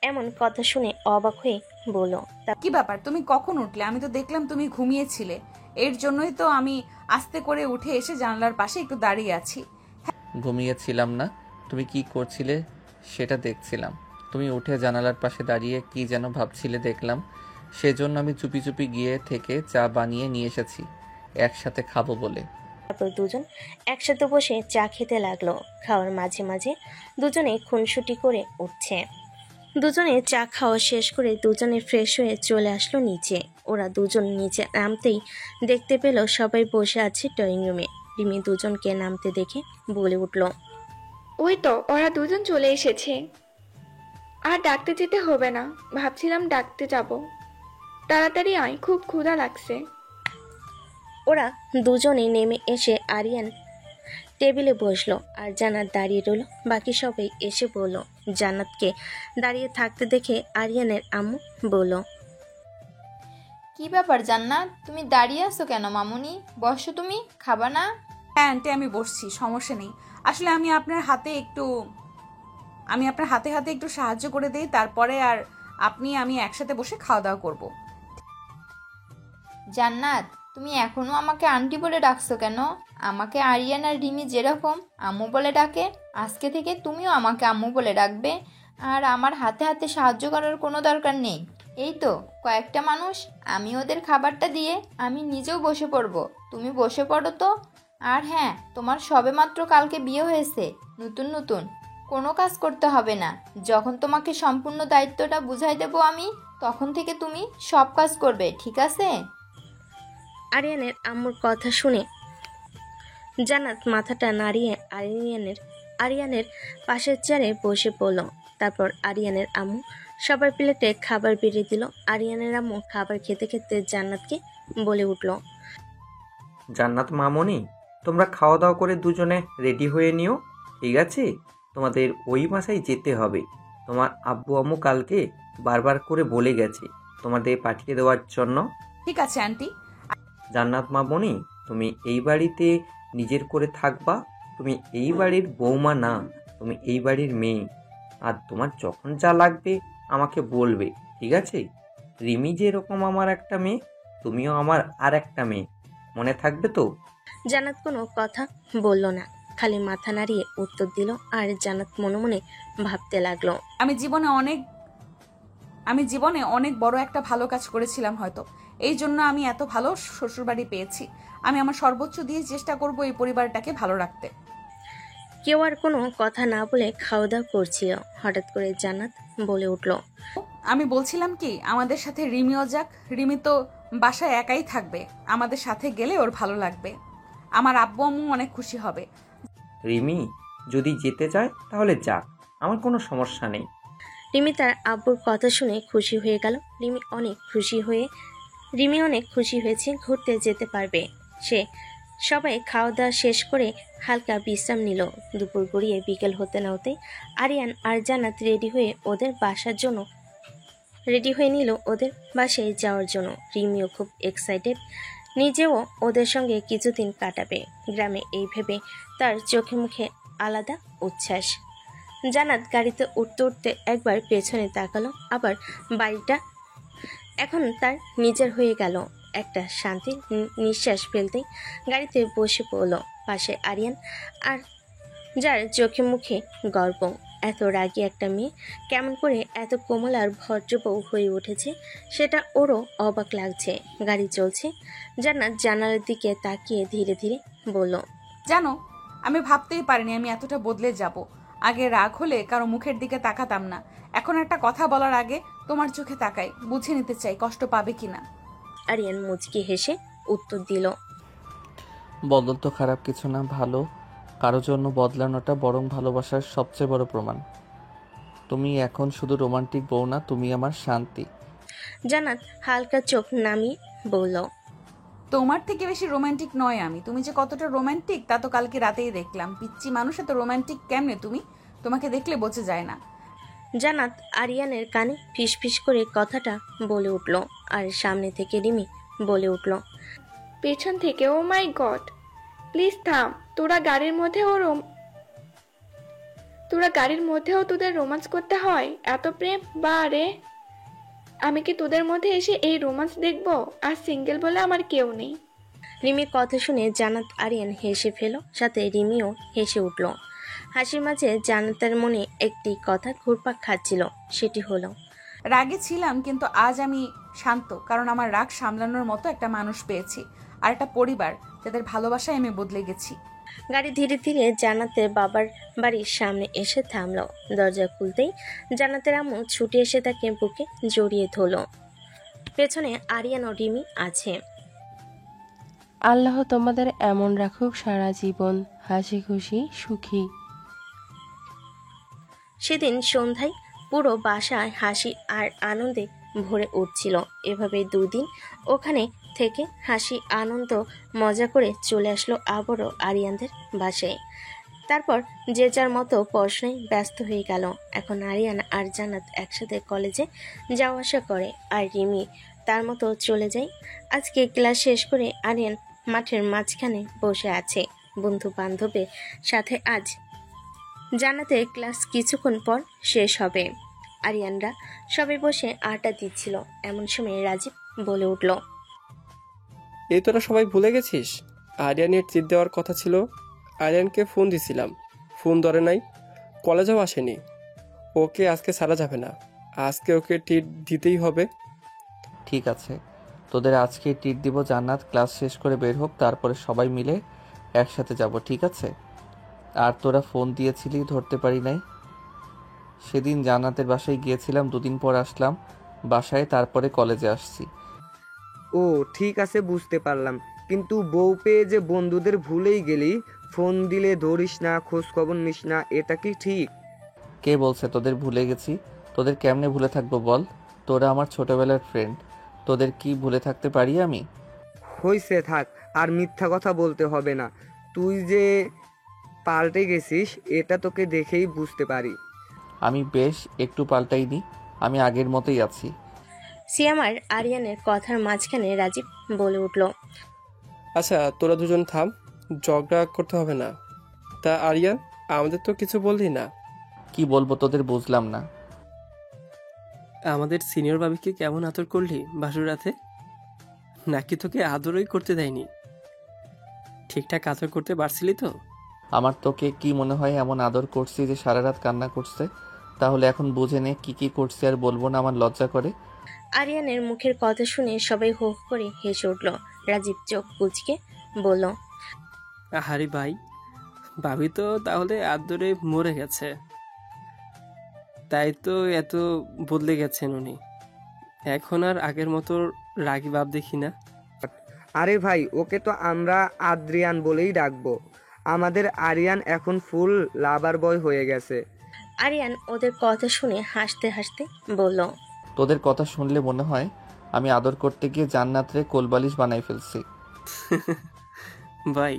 C: এমন কথা শুনে অবাক হয়ে বলল,
A: কি ব্যাপার, তুমি কখন উঠলে? আমি তো দেখলাম তুমি ঘুমিয়েছিলে। এর জন্যই তো আমি আস্তে করে উঠে এসে জানলার পাশে একটু দাঁড়িয়ে আছি।
B: ঘুমিয়েছিলাম না, তুমি কি করছিলে সেটা দেখছিলাম। তুমি উঠে জানালার পাশে দাঁড়িয়ে কি যেন ভাবছিলে দেখলাম, সেজন্য আমি চুপি চুপি গিয়ে থেকে চা বানিয়ে নিয়ে এসেছি একসাথে খাবো বলে।
C: তারপর দুজন একসাথে বসে চা খেতে লাগলো। খাওয়ার মাঝে মাঝে দুজনে খুনসুটি করে উঠছে। দুজনে চা খাওয়া শেষ করে দুজনে ফ্রেশ হয়ে চলে আসলো নিচে। ওরা দুজন নিচে নামতেই দেখতে পেল সবাই বসে আছে ড্রয়িং রুমে। রিমি দুজনকে নামতে দেখে বলে উঠল,
D: ওই তো ওরা দুজন চলে এসেছে। আর ডাকতে যেতে হবে না, ভাবছিলাম ডাকতে যাব। তাড়াতাড়ি আয়, খুব ক্ষুধা লাগছে।
C: ওরা দুজনে নেমে এসে আরিয়ান টেবিলে বসলো আর জান্নাত দাঁড়িয়ে রইল। বাকি সবাই এসে বলল। জান্নাতকে দাঁড়িয়ে থাকতে দেখে আরিয়ানের আম্মু বলল,
E: কি ব্যাপার জান্নাত, তুমি দাঁড়িয়ে আছো কেন? মামুনি বসো, তুমি খাবা না?
A: হ্যাঁ আন্টি, আমি বসছি, সমস্যা নেই। আসলে আমি আপনার হাতে হাতে একটু সাহায্য করে দিই, তারপরে আর আমি একসাথে বসে খাওয়া দাওয়া করবো।
E: জান্নাত, তুমি এখনো আমাকে আন্টি বলে ডাকছো কেন? আমাকে আরিয়ান আর রিমি যেরকম আম্মু বলে ডাকে, আজকে থেকে তুমিও আমাকে আম্মু বলে ডাকবে। আর আমার হাতে হাতে সাহায্য করার কোনো দরকার নেই। এই তো কয়েকটা মানুষ, আমি ওদের খাবারটা দিয়ে আমি নিজেও বসে পড়বো। তুমি বসে পড়ো তো। আর হ্যাঁ, তোমার সবেমাত্র কালকে বিয়ে হয়েছে, নতুন কোনো কাজ করতে হবে না। যখন তোমাকে সম্পূর্ণ দায়িত্বটা বুঝাই দেবো আমি, তখন থেকে তুমি সব কাজ করবে, ঠিক আছে?
C: আরিয়ানের আম্মুর কথা শুনে জান্নাত মাথাটা নাড়িয়ে আরিয়ানের পাশের চেয়ারে বসে পড়ল। তারপর আরিয়ানের আম্মু সবার প্লেটে খাবার বেড়ে দিল। আরিয়ানের আম্মু খাবার খেতে খেতে জান্নাতকে বলে উঠল,
I: জান্নাত মামনি, তোমরা খাওয়া দাওয়া করে দুজনে রেডি হয়ে নিও, ঠিক আছে? তোমাদের ওই বাসায় যেতে হবে। তোমার আব্বু আম্মু কালকে বারবার করে বলে গেছে তোমাদের পাঠিয়ে দেওয়ার জন্য।
A: ঠিক আছে আন্টি।
I: জান্নাত মামনি, তুমি এই বাড়িতে নিজের করে থাকবা। তুমি এই বাড়ির বৌমা না, তুমি এই বাড়ির মেয়ে। আর তোমার যখন যা লাগবে আমাকে বলবে, ঠিক আছে? রিমি যেরকম আমার একটা মেয়ে, তুমিও আমার আর একটা মেয়ে, মনে থাকবে তো?
C: জান্নাত কোনো কথা বলল না, খালি মাথা নাড়িয়ে উত্তর দিল। আর জান্নাত মনে মনে ভাবতে লাগলো,
A: আমি জীবনে অনেক বড় একটা ভালো কাজ করেছিলাম হয়তো, এই জন্য আমি এত ভালো শ্বশুরবাড়ি পেয়েছি। আমি আমার সর্বোচ্চ দিয়ে চেষ্টা করব এই পরিবারটাকে ভালো রাখতে।
C: কেউ আর কোনো কথা না বলে খাওয়া দাওয়া করছিল। হঠাৎ করে জান্নাত বলে উঠল,
A: আমি বলছিলাম কি আমাদের সাথে রিমিও যাক। রিমি তো বাসায় একাই থাকবে, আমাদের সাথে গেলে ওর ভালো লাগবে। আমার আব্বু আম্মু অনেক খুশি হবে।
I: রিমি যদি যেতে চায় তাহলে যাক, আমার কোনো সমস্যা নেই।
C: রিমি তার আব্বুর কথা শুনে খুশি হয়ে গেল। রিমি অনেক খুশি হয়েছে, ঘুরতে যেতে পারবে সে। সবাই খাওয়া দাওয়া শেষ করে হালকা বিশ্রাম নিল। দুপুর গড়িয়ে বিকেল হতে না হতে আরিয়ান আর জান্নাত রেডি হয়ে নিল ওদের বাসায় যাওয়ার জন্য। রিমিও খুব এক্সাইটেড, নিজেও ওদের সঙ্গে কিছুদিন কাটাবে গ্রামে, এই ভেবে তার চোখে মুখে আলাদা উচ্ছ্বাস। জান্নাত গাড়িতে উঠতে উঠতে একবার পেছনে তাকালো, আবার বাড়িটা এখন তার নিজের হয়ে গেল। একটা শান্তির নিঃশ্বাস ফেলতেই গাড়িতে বসে পড়ল পাশে আরিয়ান, আর যার চোখে মুখে গর্ব। এত রাগী একটা মেয়ে কেমন করে এত কোমল আর ভদ্র বউ হয়ে উঠেছে সেটা ওরও অবাক লাগছে। গাড়ি চলছে, জান্নাত জানালার দিকে তাকিয়ে ধীরে ধীরে বলল,
A: জানো, আমি ভাবতেই পারিনি আমি এতটা বদলে যাব। আগে রাগ হলে কারো মুখের দিকে তাকাতাম না, এখন একটা কথা বলার আগে তোমার চোখে তাকাই, বুঝে নিতে চাই কষ্ট পাবে কিনা।
C: আরিয়ান মুচকি হেসে উত্তর দিল,
B: বদল তো খারাপ কিছু না, ভালো কারো জন্য বদলানোটা বরং ভালোবাসার সবচেয়ে বড় প্রমাণ। তুমি এখন শুধু রোমান্টিক বউ না, তুমি আমার শান্তি।
C: জান্নাত হালকা চোখ নামিয়ে বলল,
A: তোমার থেকে বেশি রোমান্টিক নয় আমি। তুমি যে কতটা রোমান্টিক তা তো কালকে রাতেই দেখলাম। পিচ্চি মানুষ এত রোমান্টিক কেমনে তুমি? তোমাকে দেখলে বোঝা যায় না।
C: জান্নাত আরিয়ানের কানে ফিসফিস করে কথাটা বলে উঠল, আর সামনে থেকে রিমি বলে উঠল,
D: পেছন থেকে, ও মাই গড, প্লিজ থাম। তোরা গাড়ির মধ্যেও তোদের রোমান্স করতে হয়? এত প্রেম বা রে? আমি কি তোদের মধ্যে এসে এই রোমান্স দেখবো? আর সিঙ্গেল বলে আমার কেউ নেই।
C: রিমির কথা শুনে জান্নাত আরিয়ান হেসে ফেল, সাথে রিমিও হেসে উঠল। হাসির মাঝে জান্নাতের মনে একটি কথা ঘুরপাক খাচ্ছিল, সেটি হলো,
A: রাগে ছিলাম কিন্তু আজ আমি শান্ত, কারণ আমার রাগ সামলানোর মতো একটা মানুষ পেয়েছি, আর একটা পরিবার যাদের ভালোবাসায় আমি বদলে গেছি।
C: গাড়ি ধীরে ধীরে জান্নাতের বাবার বাড়ির সামনে এসে থামলো। দরজা খুলতেই জান্নাতের আম্মু ছুটে এসে তাকে বুকে জড়িয়ে ধরল। পেছনে আরিয়ান ও রিমি আছে।
K: আল্লাহ তোমাদের এমন রাখুক সারা জীবন, হাসি খুশি সুখী।
C: সেদিন সন্ধ্যায় পুরো বাসায় হাসি আর আনন্দে ভরে উঠছিল। এভাবে দুদিন ওখানে থেকে হাসি আনন্দ মজা করে চলে আসলো আবারও আরিয়ানদের বাসায়। তারপর যে যার মতো পড়াশোনায় ব্যস্ত হয়ে গেল। এখন আরিয়ান আর জান্নাত একসাথে কলেজে যাওয়া আসা করে, আর রিমি তার মতো চলে যায়। আজকে ক্লাস শেষ করে আরিয়ান মাঠের মাঝখানে বসে আছে বন্ধু বান্ধবের সাথে। আজ জান্নাতের ক্লাস কিছুক্ষণ পর শেষ হবে। আরিয়ানরা সবাই বসে আড্ডা দিচ্ছিল, এমন সময় রাজীব বলে উঠল,
G: এই তোরা সবাই ভুলে গেছিস, আরিয়ানের ট্রিট দেওয়ার কথা ছিল। আরিয়ানকে ফোন দিছিলাম, ফোন ধরে নাই, কলেজেও আসেনি। ওকে আজকে ছাড়া যাবে না, আজকে ওকে ট্রিট দিতেই হবে।
B: ঠিক আছে, তোদের আজকে ট্রিট দিব। জান্নাত ক্লাস শেষ করে বের হোক, তারপরে সবাই মিলে একসাথে যাব, ঠিক আছে? আর তোরা ফোন দিয়েছিলি, ধরতে পারি নাই। সেদিন জান্নাতের বাসায় গিয়েছিলাম, দুদিন পর আসলাম বাসায়, তারপরে কলেজে আসছি।
H: ও ঠিক আছে, বুঝতে পারলাম, কিন্তু বউ পেয়ে যে বন্ধুদের ভুলেই গেলি, ফোন দিলে ধরিস না, খোঁজ খবর নিস না, এটা কি ঠিক?
B: কে বলছে তোদের ভুলে গেছি? তোদের কেমনে ভুলে থাকবো বল? তোরা আমার ছোটবেলার ফ্রেন্ড, তোদের কি ভুলে থাকতে পারি আমি?
H: হইছে, থাক, আর মিথ্যা কথা বলতে হবে না। তুই যে পাল্টে গেছিস এটা তোকে দেখেই বুঝতে পারি।
B: আমি বেশ একটু পাল্টাইনি, আমি আগের মতোই আছি।
C: সিয়াম আর আরিয়ানের কথার মাঝখানে রাজীব বলে উঠল,
G: আচ্ছা তোরা দুজন থাম, ঝগড়া করতে হবে না। তা আরিয়ান, আমাদের তো কিছু বললি না।
B: কি বলবো তোদের, বুঝলাম না।
G: আমাদের সিনিয়র ভাবিকে কেমন আদর করলি বাসুর রাতে? নাকি তোকে আদরই করতে দেয়নি? ঠিকঠাক আদর করতে পারছিলি তো?
B: আমার তোকে কি মনে হয় এমন আদর করছি যে সারা রাত কান্না করছে? তাহলে এখন বুঝে নে কি কি করছি, আর বলবো না, আমার লজ্জা করে।
C: আরিয়ানের মুখের কথা শুনে সবাই হো হো করে হেসে উঠল। রাজীব চোখ কুঁচকে বলল,
G: আহারে ভাই, ভাবি তো তাহলে আদরে মরে গেছে। তাই তো এত বদলে গেছেন উনি। এখন আর আগের মতো রাগী ভাব দেখি না।
H: আরে ভাই, ওকে তো আমরা আদ্রিয়ান বলেই ডাকবো। আমাদের আরিয়ান এখন ফুল লাভার বয় হয়ে গেছে।
C: আরিয়ান ওদের কথা শুনে হাসতে হাসতে বলল,
B: তোদের কথা শুনলে মনে হয় আমি আদর করতে গিয়ে জান্নাতরে কোলবালিশ বানাই ফেলছি।
G: ভাই,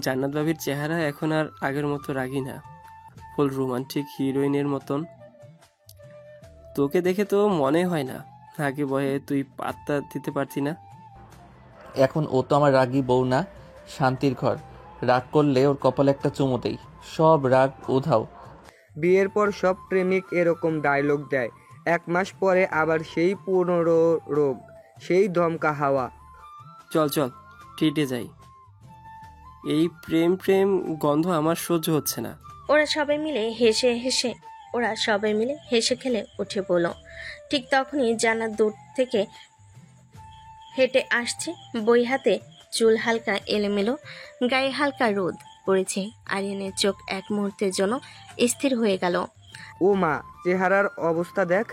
G: জান্নাত ভাবির চেহারা এখন আর আগের মতো রাগী না, ফুল রোমান্টিক হিরোইনের মতন। তোকে দেখে তো মনে হয় না আগে বয়ে তুই পাত্তা দিতে পারতি না।
B: এখন ও তো আমার রাগী বউ না, শান্তির ঘর। রাগ করলে ওর কপালে একটা চুমু দেই, সব রাগ উধাও।
H: বিয়ের পর সব প্রেমিক এরকম ডায়লগ দেয়, 1 মাস পরে আবার সেই পুনরো রোগ, সেই ধমকা হাওয়া।
G: চল চল ট্রিটে যাই, এই প্রেম প্রেম গন্ধ আমার সহ্য হচ্ছে না।
C: ওরা সবাই মিলে হেসে খেলে উঠে বলল। ঠিক তখনই জান্নাত দূর থেকে হেঁটে আসছে, বই হাতে, চুল হালকা এলোমেলো, গায়ে হালকা রোদ পড়েছে। আরিয়ানের চোখ এক মুহূর্তের জন্য স্থির হয়ে গেল।
H: ও মা, চেহারার অবস্থা দেখ,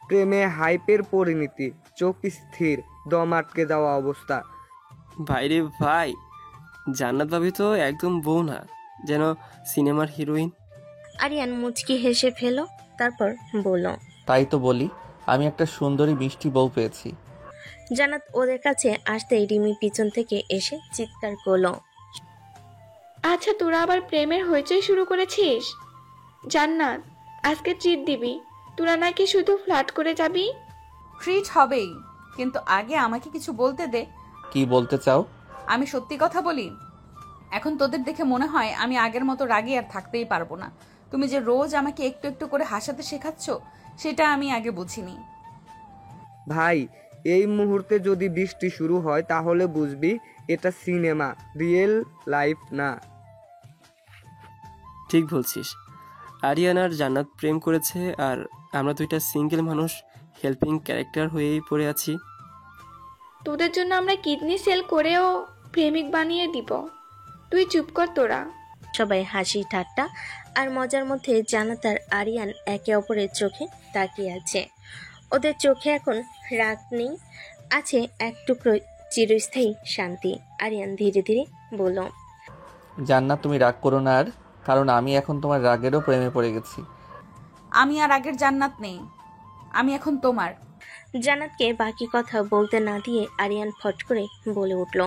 H: প্রেমে হাইপের পরিণতি, চোখ স্থির, দম আটকে যাওয়া অবস্থা।
G: ভাইরে ভাই, জান্নাত ভাবি তো একদম বউ না, যেন সিনেমার হিরোইন।
C: আরিয়ান মুচকি হেসে ফেল, তারপর বলল,
B: তাই তো বলি, আমি একটা সুন্দরী মিষ্টি বউ পেয়েছি।
C: জান্নাত ওদের কাছে আসতেই রিমি পিছন থেকে এসে চিৎকার করলো,
D: আচ্ছা, তোরা আবার প্রেমের হইচই শুরু করেছিস? জান্নাত, আজকে ট্রিট দিবি? তোরা নাকি শুধু ফ্লার্ট করে যাবি?
A: ট্রিট হবেই, কিন্তু আগে আমাকে কিছু বলতে দে।
B: কি বলতে চাও?
A: আমি সত্যি কথা বলি, এখন তোদের দেখে মনে হয় আমি আগের মতো রাগী আর থাকতেই পারবো না। তুমি যে রোজ আমাকে একটু একটু করে হাসাতে শেখাচ্ছ, সেটা আমি আগে বুঝিনি।
H: ভাই, এই মুহূর্তে যদি বৃষ্টি শুরু হয় তাহলে বুঝবি এটা সিনেমা, রিয়েল লাইফ না।
G: ঠিক বলছিস, আরিয়ান আর জান্নাত প্রেম করেছে আর আমরা দুইটা সিঙ্গেল মানুষ হেল্পিং ক্যারেক্টার হয়েই পড়ে আছি।
D: তোদের জন্য আমরা কিডনি সেল করেও প্রেমিক বানিয়ে দিব। তুই চুপ কর তোরা।
C: সবাই হাসি ঠাট্টা আর মজার মধ্যে জান্নাত আর আরিয়ান একে অপরের চোখে তাকিয়ে আছে। ওদের চোখে এখন রাগ নেই, আছে এক টুকরো চিরস্থায়ী শান্তি। আরিয়ান ধীরে ধীরে বলল,
B: জান্নাত, তুমি রাগ করো না আর, কারণ আমি এখন তোমার রাগেরও প্রেমে পড়ে গেছি।
A: আমি আর আগের জান্নাত নেই, আমি এখন তোমার।
C: জান্নাতকে বাকি কথা বলতে না দিয়ে আরিয়ান ফট করে বলে উঠল,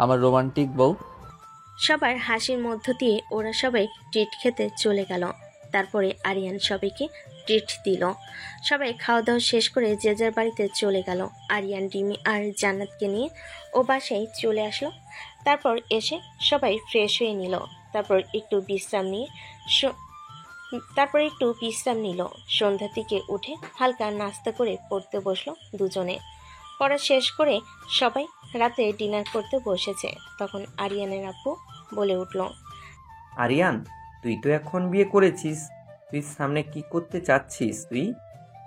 B: আমার রোমান্টিক বউ।
C: সবার হাসির মধ্য দিয়ে ওরা সবাই ট্রিট খেতে চলে গেল। তারপরে আরিয়ান সবাইকে ট্রিট দিল। সবাই খাওয়া দাওয়া শেষ করে যে যার বাড়িতে চলে গেল। আরিয়ান, রিমি আর জান্নাতকে নিয়ে ও বাসায় চলে আসলো। তারপর এসে সবাই ফ্রেশ হয়ে নিল। তারপর একটু বিশ্রাম নিল। সন্ধ্যার দিকে উঠে হালকা নাস্তা করে পড়তে বসলো দুজনে। পড়া শেষ করে সবাই রাতে ডিনার করতে বসেছে। তখন আরিয়ানের আব্বু বলে উঠল,
I: আরিয়ান, তুই তো এখন বিয়ে করেছিস, তুই সামনে কি করতে চাচ্ছিস? তুই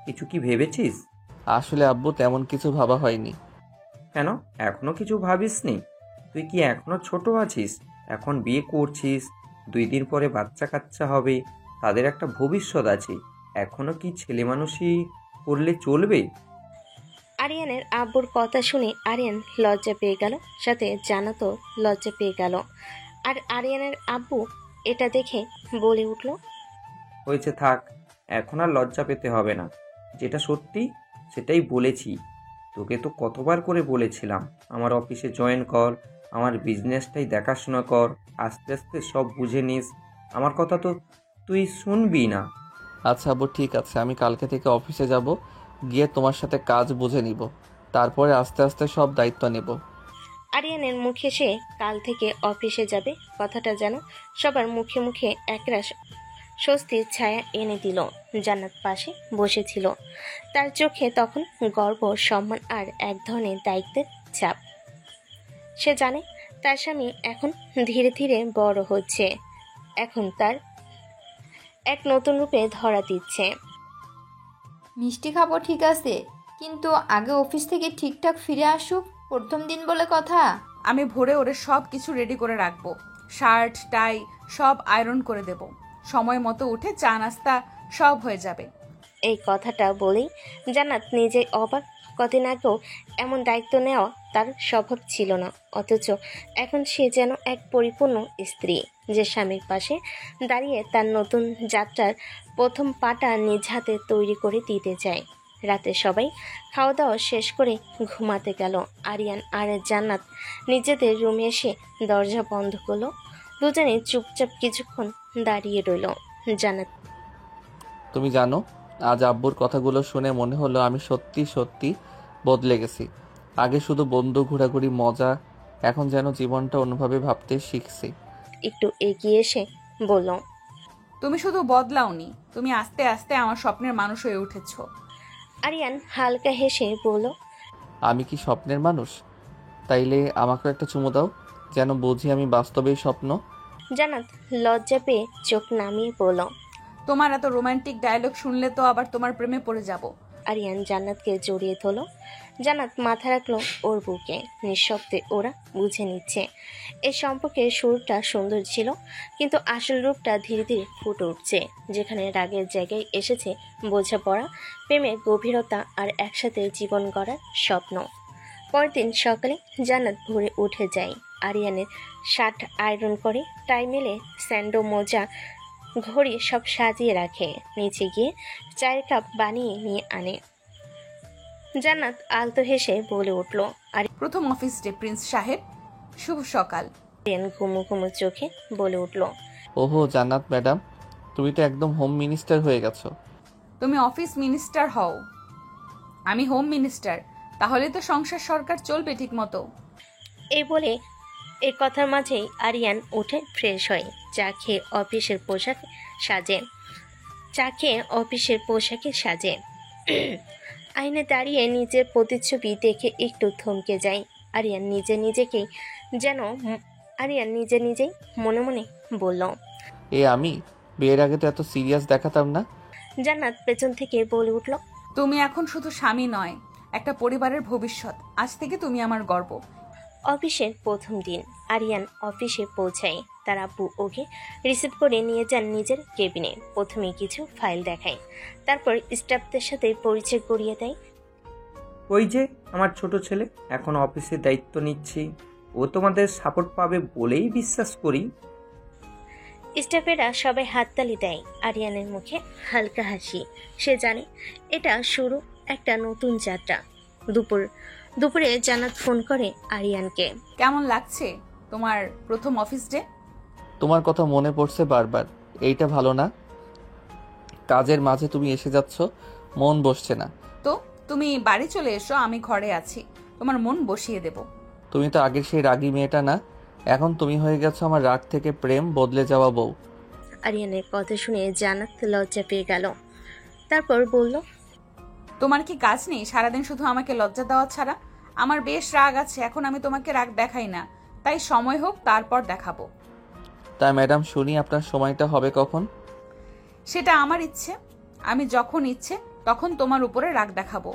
I: কিছু কি ভেবেছিস?
B: আসলে আব্বু, তেমন কিছু ভাবা হয়নি।
I: কেন এখনো কিছু ভাবিসনি? তুই কি এখনো ছোট আছিস? এখন বিয়ে করছিস, 2 দিন পরে বাচ্চা কাচ্চা হবে, তাদের একটা ভবিষ্যৎ আছে। এখনো কি ছেলে মানুষই করলে চলবে?
C: আরিয়ানের আব্বুর কথা শুনে আরিয়ান লজ্জা পেয়ে গেল, সাথে জান্নাতও লজ্জা পেয়ে গেল। আর আরিয়ানের আব্বু এটা দেখে বলে উঠল,
I: হয়েছে, থাক, এখন আর লজ্জা পেতে হবে না। যেটা সত্যি সেটাই বলেছি। তোকে তো কতবার করে বলেছিলাম আমার অফিসে জয়েন কর, আমার বিজনেসটাই দেখাশোনা কর, আস্তে আস্তে সব বুঝে নিস। আমার কথা তো তুই শুনবি না।
B: আচ্ছা আব্বু, ঠিক আছে, আমি কালকে থেকে অফিসে যাব, গিয়ে তোমার সাথে কাজ বুঝে নিব, তারপরে আস্তে আস্তে সব দায়িত্ব নেব।
C: আরিয়ানের মুখে সে কাল থেকে অফিসে যাবে কথাটা যেন সবার মুখে মুখে একরাশ স্বস্তির ছায়া এনে দিল। জান্নাত পাশে বসেছিল, তার চোখে তখন গর্ব, সম্মান আর এক ধরনের দায়িত্বের চাপ। সে জানে তার স্বামী এখন ধীরে ধীরে বড় হচ্ছে, এখন তার এক নতুন রূপে ধরা দিচ্ছে।
E: মিষ্টি খাবো ঠিক আছে, কিন্তু আগে অফিস থেকে ঠিকঠাক ফিরে আসুক, প্রথম দিন বলে কথা।
A: আমি ভোরে ওরে সব কিছু রেডি করে রাখবো, শার্ট টাই সব আয়রন করে দেব। সময় মতো উঠে চা নাস্তা সব হয়ে যাবে।
C: এই কথাটা বলেই জান্নাত নিজেই অবাক। কদিন আগেও এমন দায়িত্ব নেওয়া তার স্বভাব ছিল না, অথচ এখন সে যেন এক পরিপূর্ণ স্ত্রী, যে স্বামীর পাশে দাঁড়িয়ে তার নতুন যাত্রার প্রথম পাটা নিজ হাতে তৈরি করে দিতে চায়। রাতে সবাই খাওয়া দাওয়া শেষ করে ঘুমাতে গেল। আরিয়ান আর জান্নাত নিজেদের রুমে এসে দরজা বন্ধ করলো। দুজনে চুপচাপ কিছুক্ষণ দাঁড়িয়ে রইল। জান্নাত,
B: তুমি জানো, আজ আব্বুর কথাগুলো শুনে মনে হলো আমি সত্যি সত্যি বদলে গেছি। আগে শুধু বন্ধু, ঘোরাঘুরি, মজা, এখন যেন জীবনটা অন্যভাবে ভাবতে শিখছি।
C: একটু এগিয়ে এসে বলল,
A: তুমি শুধু বদলাওনি, তুমি আস্তে আস্তে আমার স্বপ্নের মানুষ হয়ে উঠেছো।
C: আরিয়ান হালকা হেসে বলল,
B: আমি কি স্বপ্নের মানুষ? তাইলে আমাকেও একটা চুমু দাও, যেন বুঝি আমি বাস্তবেই স্বপ্ন।
C: জান্নাত লজ্জা পেয়ে চোখ নামিয়ে বলল,
A: তোমার এত রোমান্টিক ডায়লগ শুনলে তো আবার তোমার প্রেমে পড়ে যাব।
C: আরিয়ান জান্নাতকে জড়িয়ে ধরল। জান্নাত মাথা রাখলো ওর বুকে। নিঃশব্দে ওরা বুঝে নিচ্ছে এই সম্পর্কের শুরুটা সুন্দর ছিল, কিন্তু আসল রূপটা ধীরে ধীরে ফুটে উঠছে। যেখানে রাগের জায়গায় এসেছে বোঝাপড়া, প্রেমের গভীরতা আর একসাথে জীবন গড়ার স্বপ্ন। পরদিন সকালে জান্নাত ভোরে উঠে যায়। আরিয়ানের শার্ট আয়রন করে, টাই মেলে, স্যান্ডো, মোজা, ঘড়ি সব সাজিয়ে রাখে। নিচে গিয়ে চায়ের কাপ বানিয়ে নিয়ে আনে। জান্নাত আলতো হেসে বলে উঠল,
A: প্রথম অফিস ডে প্রিন্স সাহেব, শুভ সকাল।
C: আরিয়ান ঘুমু ঘুমু চোখে বলে উঠল,
B: ওহো জান্নাত ম্যাডাম, তুমি তো একদম হোম মিনিস্টার হয়ে গেছো।
A: তুমি অফিস মিনিস্টার হও, আমি হোম মিনিস্টার, তাহলে তো সংসার সরকার চলবে ঠিক মতো।
C: এই বলে এই কথার মাঝেই আরিয়ান উঠে ফ্রেশ হয়। চা খেয়ে অফিসের পোশাকে সাজে। আয়নায় দাঁড়িয়ে নিজের প্রতিচ্ছবি দেখে একটু থমকে যায়। আরিয়ান নিজে নিজেই মনে মনে বলল,
B: আমি বিয়ের আগে তো এত সিরিয়াস দেখাতাম না।
C: জান্নাত পেছন থেকে বলে উঠল,
A: তুমি এখন শুধু স্বামী নয়, একটা পরিবারের ভবিষ্যৎ। আজ থেকে তুমি আমার গর্ব।
C: অফিসের প্রথম দিন আরিয়ান অফিসে পৌঁছায়। তার আব্বু ওকে রিসিভ করে নিয়ে যান নিজের কেবিনে। প্রথমে কিছু ফাইল দেখায়, তারপর স্টাফদের সাথে পরিচয় করিয়ে দেয়।
I: ওই যে আমার ছোট ছেলে এখন অফিসের দায়িত্ব নিচ্ছি, ও তোমাদের সাপোর্ট পাবে বলেই বিশ্বাস করি।
C: স্টাফেরা সবাই হাততালি দেয়। আরিয়ানের মুখে হালকা হাসি। সে জানে এটা শুরু একটা নতুন যাত্রা। দুপুরে জান্নাত ফোন করে আরিয়ানকে।
A: কেমন লাগছে তোমার প্রথম অফিস ডে?
B: তোমার কথা মনে পড়ছে বারবার। এইটা ভালো না, কাজের মাঝে তুমি এসে যাচ্ছ, মন বসছে না।
A: তো তুমি বাড়ি চলে এসো, আমি ঘরে আছি, তোমার মন বসিয়ে দেব।
B: তুমি তো আগের সেই রাগী মেয়েটা না, এখন তুমি হয়ে গেছো আমার রাগ থেকে প্রেম বদলে যাওয়া বউ।
C: আরিয়ানের কথা শুনে জান্নাত লজ্জা পেয়ে গেল। তারপর বলল,
A: তোমার কি কাজ নেই সারাদিন শুধু আমাকে লজ্জা দেওয়া ছাড়া? আমার বেশ রাগ আছে, এখন আমি তোমাকে রাগ দেখাই না, তাই সময় হোক তারপর দেখাবো।
B: তাই ম্যাডাম শুনি আপনার সময়টা হবে কখন?
A: সেটা আমার ইচ্ছে, আমি যখন ইচ্ছে তখন তোমার উপরে রাগ দেখাবো।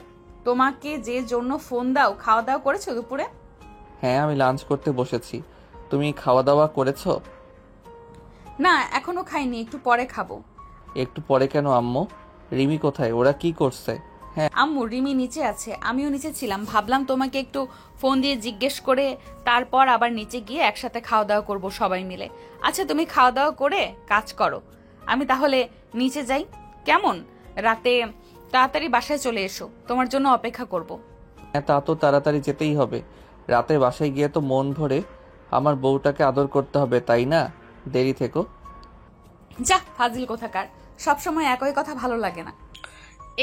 A: তোমাকে যে জন্য ফোন দাও, খাওয়া দাওয়া করেছো দুপুরে?
B: হ্যাঁ, আমি লাঞ্চ করতে বসেছি। তুমি খাওয়া দাওয়া করেছো?
A: না, এখনো খাইনি, একটু পরে খাবো।
B: একটু পরে কেন আম্মু? রিমি কোথায়? ওরা কি করছে?
A: আম্মু, রিমি নিচে আছে, আমিও নিচে ছিলাম, ভাবলাম তোমাকে একটু ফোন দিয়ে জিজ্ঞেস করে তারপর আবার নিচে গিয়ে একসাথে খাওয়া দাওয়া করবো সবাই মিলে। আচ্ছা, তুমি খাওয়া দাওয়া করে কাজ করো, আমি তাহলে নিচে যাই কেমন? রাতে তাড়াতাড়ি বাসায় চলে এসো, তোমার জন্য অপেক্ষা করব।
B: হ্যাঁ, তা তো তাড়াতাড়ি যেতেই হবে। রাতে বাসায় গিয়ে তো মন ভরে আমার বউটাকে আদর করতে হবে, তাই না? দেরি থেকো।
A: যা ফাজিল কোথাকার, সবসময় একই কথা ভালো লাগে না।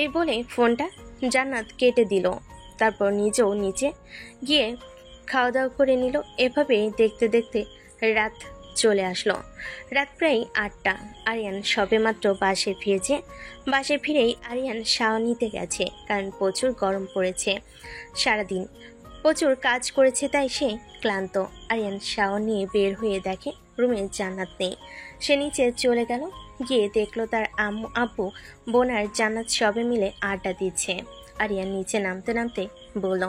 C: এই বলে ফোনটা জান্নাত কেটে দিল। তারপর নিজেও নিচে গিয়ে খাওয়া দাওয়া করে নিল। এভাবে দেখতে দেখতে রাত চলে আসলো। রাত প্রায় 8টা। আরিয়ান সবেমাত্র বাসে ফিরেছে। বাসে ফিরেই আরিয়ান শাওয়ার নিতে গেছে, কারণ প্রচুর গরম পড়েছে। সারাদিন প্রচুর কাজ করেছে, তাই সে ক্লান্ত। আরিয়ান শাওয়ার নিয়ে বের হয়ে দেখে রুমে জান্নাত নেই। সে নিচে চলে গেল, গিয়ে দেখলো তার আম্মু, আব্বু, বোন আর জান্নাত সবে মিলে আড্ডা দিচ্ছে। আরিয়ান নিচে নামতে নামতে বলল,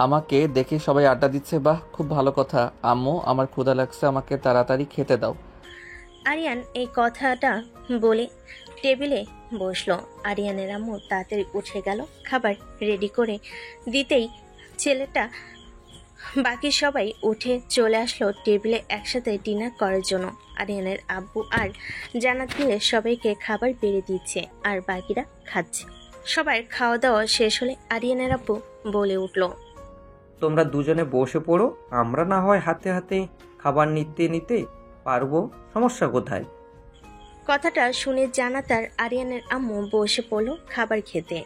B: আমাকে দেখে সবাই আড্ডা দিচ্ছে, বাহ, খুব ভালো কথা। আম্মু, আমার ক্ষুধা লাগছে, আমাকে তাড়াতাড়ি খেতে দাও।
C: আরিয়ান এই কথাটা বলে টেবিলে বসলো। আরিয়ানের আম্মু তাড়াতাড়ি উঠে গেল খাবার রেডি করে দিতেই ছেলেটা বাকি সবাই উঠে চলে আসলো টেবিলে একসাথে ডিনার করার জন্য। আরিয়ানের আব্বু আর জান্নাত মিলে সবাইকে খাবার বেড়ে দিচ্ছে আর বাকিরা খাচ্ছে। সবার খাওয়া দাওয়া শেষ হলে আরিয়ানের আব্বু বলে উঠল,
I: তোমরা দুজনে বসে পড়ো, আমরা না হয় হাতে হাতে খাবার নিতে নিতে পারবো, সমস্যা কোথায়?
C: কথাটা শুনে জান্নাত আর আরিয়ানের আম্মু বসে পড়লো খাবার খেতে।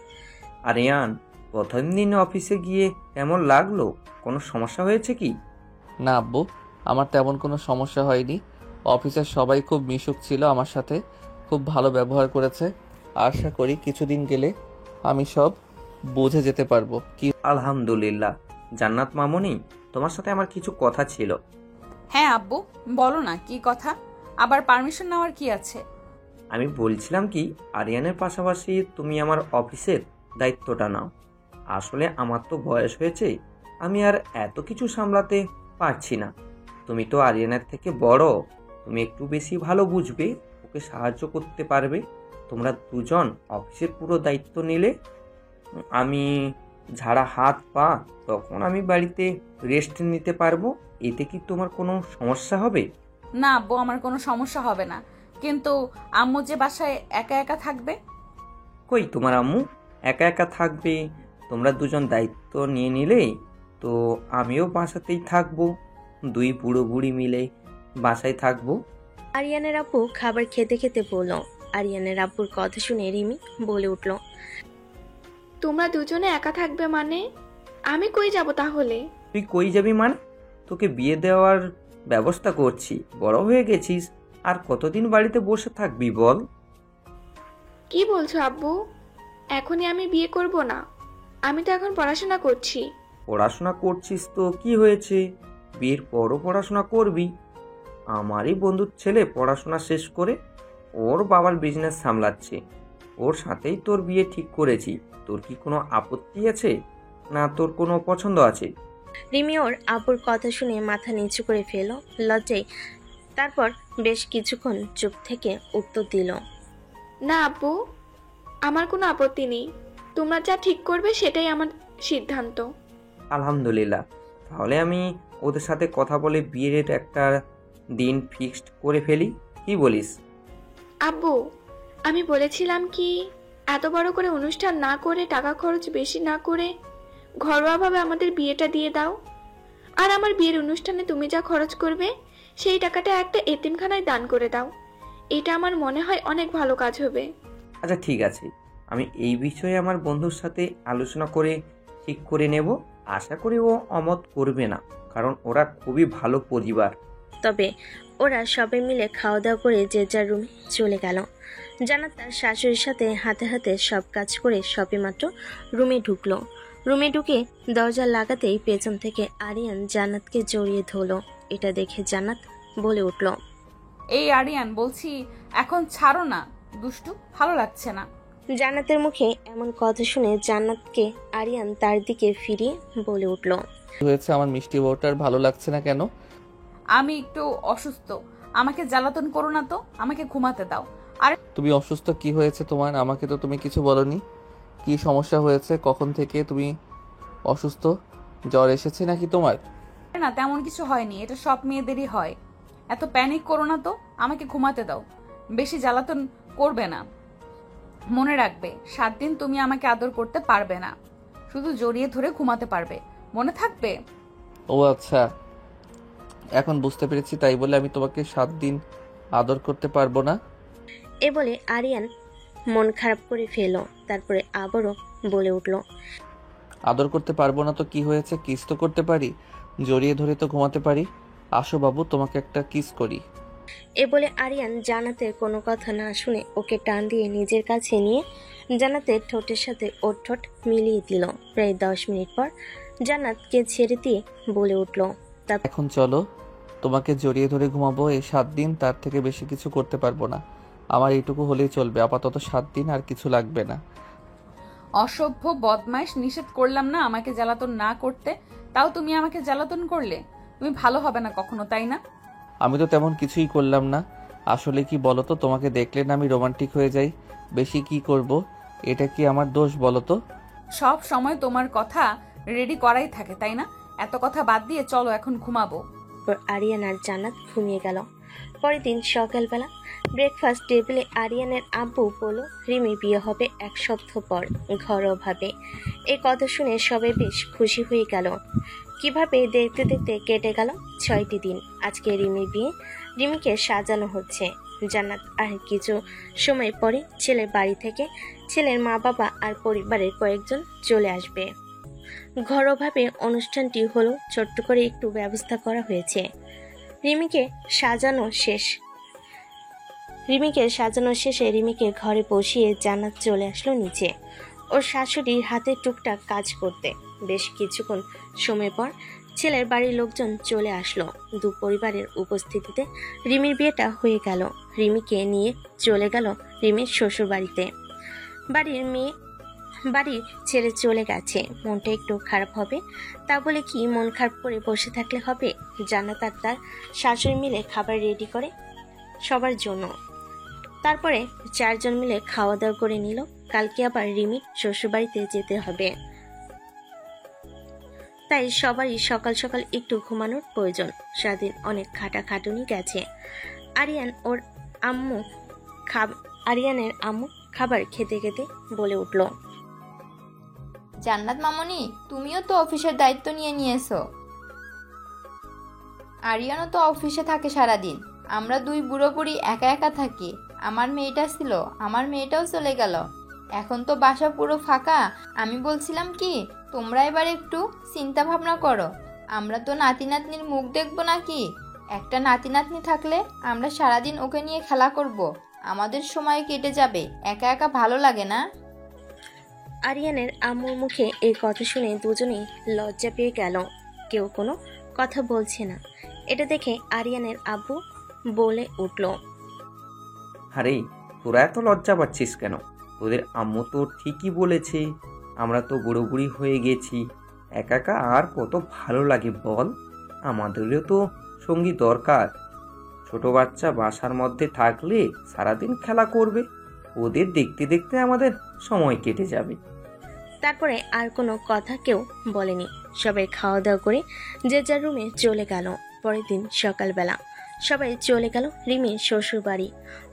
I: আরিয়ান, প্রথম দিন অফিসে গিয়ে কেমন লাগলো? কোনো সমস্যা হয়েছে কি?
B: না আব্বু, আমার তেমন কোনো সমস্যা হয়নি। অফিসের সবাই খুব মিশুক ছিল, আমার সাথে খুব ভালো ব্যবহার করেছে। আশা করি কিছুদিন গেলে আমি সব বুঝে যেতে পারবো। কি
I: আলহামদুলিল্লাহ। জান্নাত মামুনি, তোমার সাথে আমার কিছু কথা ছিল।
A: হ্যাঁ আব্বু, বলো না কি কথা। আবার পারমিশন নেওয়ার কি আছে?
I: আমি বলছিলাম কি, আরিয়ানের পাশাপাশি তুমি আমার অফিসের দায়িত্বটা নাও। আসলে আমার তো বয়স হয়েছে, আমি আর এত কিছু সামলাতে পারছি না। তুমি তো আরিয়ানের থেকে বড়, তুমি একটু বেশি ভালো বুঝবে, ওকে সাহায্য করতে পারবে। তোমরা দুজন অফিসের পুরো দায়িত্ব নিলে আমি ঝাড়া হাত পা, তখন আমি বাড়িতে রেস্ট নিতে পারবো। এতে কি তোমার কোনো সমস্যা হবে?
A: না আব্বু, আমার কোনো সমস্যা হবে না, কিন্তু আম্মু যে বাসায় একা একা থাকবে।
I: কই তোমার আম্মু একা একা থাকবে? তোমরা দুজন দায়িত্ব নিয়ে নিলেই তো আমিও বাসাতেই থাকবো, দুই বুড়ো বুড়ি মিলে বাসায় থাকবো।
C: আরিয়ানের আব্বু খাবার খেতে খেতে বলল। আরিয়ানের আব্বুর কথা শুনে রিমি বলে উঠল,
D: তোমরা দুজনে একা থাকবে মানে? আমি কই যাব তাহলে?
I: তুই কই যাবি মানে? তোকে বিয়ে দেওয়ার ব্যবস্থা করছি, বড় হয়ে গেছিস, আর কতদিন বাড়িতে বসে থাকবি বল?
D: কি বলছো আব্বু? এখনই আমি বিয়ে করব না, আমি তো এখন পড়াশোনা করছি।
I: পড়াশোনা করছিস তো কি হয়েছে, বিয়ের পরও পড়াশোনা করবি। আমারই বন্ধুর ছেলে পড়াশোনা শেষ করে ওর বাবার বিজনেস সামলাচ্ছে, ওর সাথেই তোর বিয়ে ঠিক করেছি। তোর কি কোনো আপত্তি আছে, না তোর কোনো পছন্দ আছে?
C: রিমি ওর আব্বুর কথা শুনে মাথা নিচু করে ফেলল লজ্জায়। তারপর বেশ কিছুক্ষণ চুপ থেকে উত্তর দিল,
D: না আব্বু, আমার কোনো আপত্তি নেই, তোমরা যা ঠিক করবে সেটাই আমার সিদ্ধান্ত।
I: আলহামদুলিল্লাহ, তাহলে আমি ওদের সাথে কথা বলে বিয়ের একটা দিন ফিক্সড করে ফেলি, কি বলিস?
D: আব্বু, আমি বলেছিলাম কি, এত বড় করে অনুষ্ঠান না করে, টাকা খরচ বেশি না করে ঘরোয়াভাবে আমাদের বিয়েটা দিয়ে দাও। আর আমার বিয়ের অনুষ্ঠানে তুমি যা খরচ করবে সেই টাকাটা একটা এতিমখানায় দান করে দাও। এটা আমার মনে হয় অনেক ভালো কাজ হবে।
I: আচ্ছা ঠিক আছে, আমি এই বিষয়ে আমার বন্ধুর সাথে আলোচনা করে ঠিক করে নেব। আশা করি ও অমত করবে না, কারণ ওরা খুবই ভালো পরিবার।
C: তবে ওরা সবাই মিলে খাওয়া দাওয়া করে যে যার রুমে চলে গেল। জান্নাত তার শাশুড়ির সাথে হাতে হাতে সব কাজ করে সবেমাত্র রুমে ঢুকলো। রুমে ঢুকে দরজা লাগাতেই পেছন থেকে আরিয়ান জান্নাতকে জড়িয়ে ধরলো। এটা দেখে জান্নাত বলে উঠল,
A: এই আরিয়ান, বলছি এখন ছাড়ো না, দুষ্টু, ভালো লাগছে না।
C: জান্নাতের মুখে এমন কথা শুনে জান্নাতকে আরিয়ান তার দিকে ফিরিয়ে বলে উঠল,
B: হয়েছে আমার মিষ্টি বউটার ভালো লাগছে না কেন?
A: আমি একটু অসুস্থ, আমাকে জ্বালাতন করো না তো, আমাকে ঘুমাতে দাও। আর
B: তুমি অসুস্থ? কি হয়েছে তোমার? আমাকে তো তুমি কিছু বলনি। কি সমস্যা হয়েছে? কখন থেকে তুমি অসুস্থ? জ্বর এসেছে নাকি তোমার?
A: না, তেমন কিছু হয়নি, এটা সব মেয়েদেরই হয়। এত প্যানিক করো না তো, আমাকে ঘুমাতে দাও, বেশি জ্বালাতন করবে না। মনে রাখবে 7 দিন তুমি আমাকে আদর করতে পারবে না, শুধু জড়িয়ে ধরে ঘুমাতে পারবে, মনে থাকবে?
B: ও আচ্ছা, এখন বুঝতে পেরেছি। তাই বলে আমি তোমাকে 7 দিন আদর করতে পারবো না?
C: এ বলে আরিয়ান মন খারাপ করে ফেল। তারপরে আবারও বলে উঠল,
B: আদর করতে পারবো না তো কি হয়েছে? কিস তো করতে পারি, জড়িয়ে ধরে তো ঘুমাতে পারি। আসো বাবু, তোমাকে একটা কিস করি।
C: এ বলে আরিয়ান জান্নাতের কোনো কথা না শুনে ওকে টান দিয়ে নিজের কাছে নিয়ে জান্নাতের ঠোঁটের সাথে ওর ঠোঁট মিলিয়ে দিল। প্রায় 10 মিনিট পর জান্নাতকে ছেড়ে দিয়ে বলে উঠল,
B: এখন চলো, তোমাকে জড়িয়ে ধরে ঘুমাবো এই 7 দিন, তার থেকে বেশি কিছু করতে পারবো না। আমার এইটুকু হলেই চলবে, আপাতত 7 দিন, আর কিছু লাগবে না।
A: অসভ্য বদমাইশ, নিষেধ করলাম না আমাকে জ্বালাতন না করতে, তাও তুমি আমাকে জ্বালাতন করলে। তুমি ভালো হবে না কখনো, তাই না?
B: আমি তো তেমন কিছুই করলাম না, আসলে কি বলো তো, তোমাকে দেখলে না আমি রোমান্টিক হয়ে যাই। বেশি কি করব? এটা কি আমার দোষ বলো তো?
A: সব সময় তোমার কথা রেডি করাই থাকে, তাই না? এত কথা বাদ দিয়ে চলো এখন ঘুমাবো।
C: আরিয়ান আর জান্নাত ঘুমিয়ে গেল। পরের দিন সকালবেলা ব্রেকফাস্ট টেবিলে আরিয়ানের আব্বু বলল রিমি বিয়ে হবে 1 সপ্তাহ পর ঘরোয়াভাবে। এই কথা শুনে সবাই বেশ খুশি হয়ে গেল। কিভাবে দেখতে দেখতে কেটে গেল 6টি দিন। আজকে রিমির বিয়ে, রিমিকে সাজানো হচ্ছে। জান্নাত আর কিছু সময় পরে ছেলের বাড়ি থেকে ছেলের মা বাবা আর পরিবারের কয়েকজন চলে আসবে। ঘরোয়াভাবে অনুষ্ঠানটি হলো, ছোট্ট করে একটু ব্যবস্থা করা হয়েছে। রিমিকে সাজানো শেষে রিমিকে ঘরে বসিয়ে জান্নাত চলে আসলো নিচে ওর শাশুড়ির হাতে টুকটাক কাজ করতে। বেশ কিছুক্ষণ সময় পর ছেলের বাড়ির লোকজন চলে আসলো। দু পরিবারের উপস্থিতিতে রিমির বিয়েটা হয়ে গেল। রিমিকে নিয়ে চলে গেল রিমির শ্বশুর বাড়িতে। বাড়ি ছেড়ে চলে গেছে, মনটা একটু খারাপ হবে। তা বলে কি মন খারাপ করে বসে থাকলে হবে? জান্নাত আর তার শাশুড়ি মিলে খাবার রেডি করে সবার জন্য। তারপরে 4 জন মিলে খাওয়া দাওয়া করে নিল। কালকে আবার রিমির শ্বশুরবাড়িতে যেতে হবে, তাই সবারই সকাল সকাল একটু ঘুমানোর প্রয়োজন। সারাদিন অনেক খাটাখাটুনি গেছে। আরিয়ানের আম্মু খাবার খেতে খেতে বলে উঠল,
E: জান্নাত মামনি, তুমিও তো অফিসের দায়িত্ব নিয়েছো। আরিয়ানও তো অফিসে থাকে সারাদিন। আমরা 2 বুড়ো বুড়ি একা একা থাকি। আমার মেয়েটা ছিল, আমার মেয়েটাও চলে গেল। এখন তো বাসা পুরো ফাঁকা। আমি বলছিলাম কি, তোমরা এবার একটু চিন্তা ভাবনা করো। আমরা তো নাতি নাতনির মুখ দেখবো নাকি? একটা নাতি নাতনি থাকলে আমরা সারাদিন ওকে নিয়ে খেলা করব। আমাদের সময় কেটে যাবে। একা একা ভালো লাগে না?
C: আরিয়ানের আম্মুর মুখে এই কথা শুনে দুজনেই লজ্জা পেয়ে গেল। কেউ কোনো কথা বলছে না। এটা দেখে আরিয়ানের আব্বু বলে উঠল,
I: আরে তোরা এত লজ্জা পাচ্ছিস কেন? তোদের আম্মু তো ঠিকই বলেছে, আমরা তো বুড়ো বুড়ি হয়ে গেছি। একা একা আর কত ভালো লাগে বল? আমাদেরও তো সঙ্গী দরকার। ছোট বাচ্চা বাসার মধ্যে থাকলে সারাদিন খেলা করবে, ওদের দেখতে দেখতে আমাদের সময় কেটে যাবে।
C: তারপরে আর কোনো কথা কেউ বলেনি। সবাই খাওয়া দাওয়া করে যে যার রুমে চলে গেল। পরের দিন সকালবেলা সবাই চলে গেল রিমির শ্বশুর বাড়ি।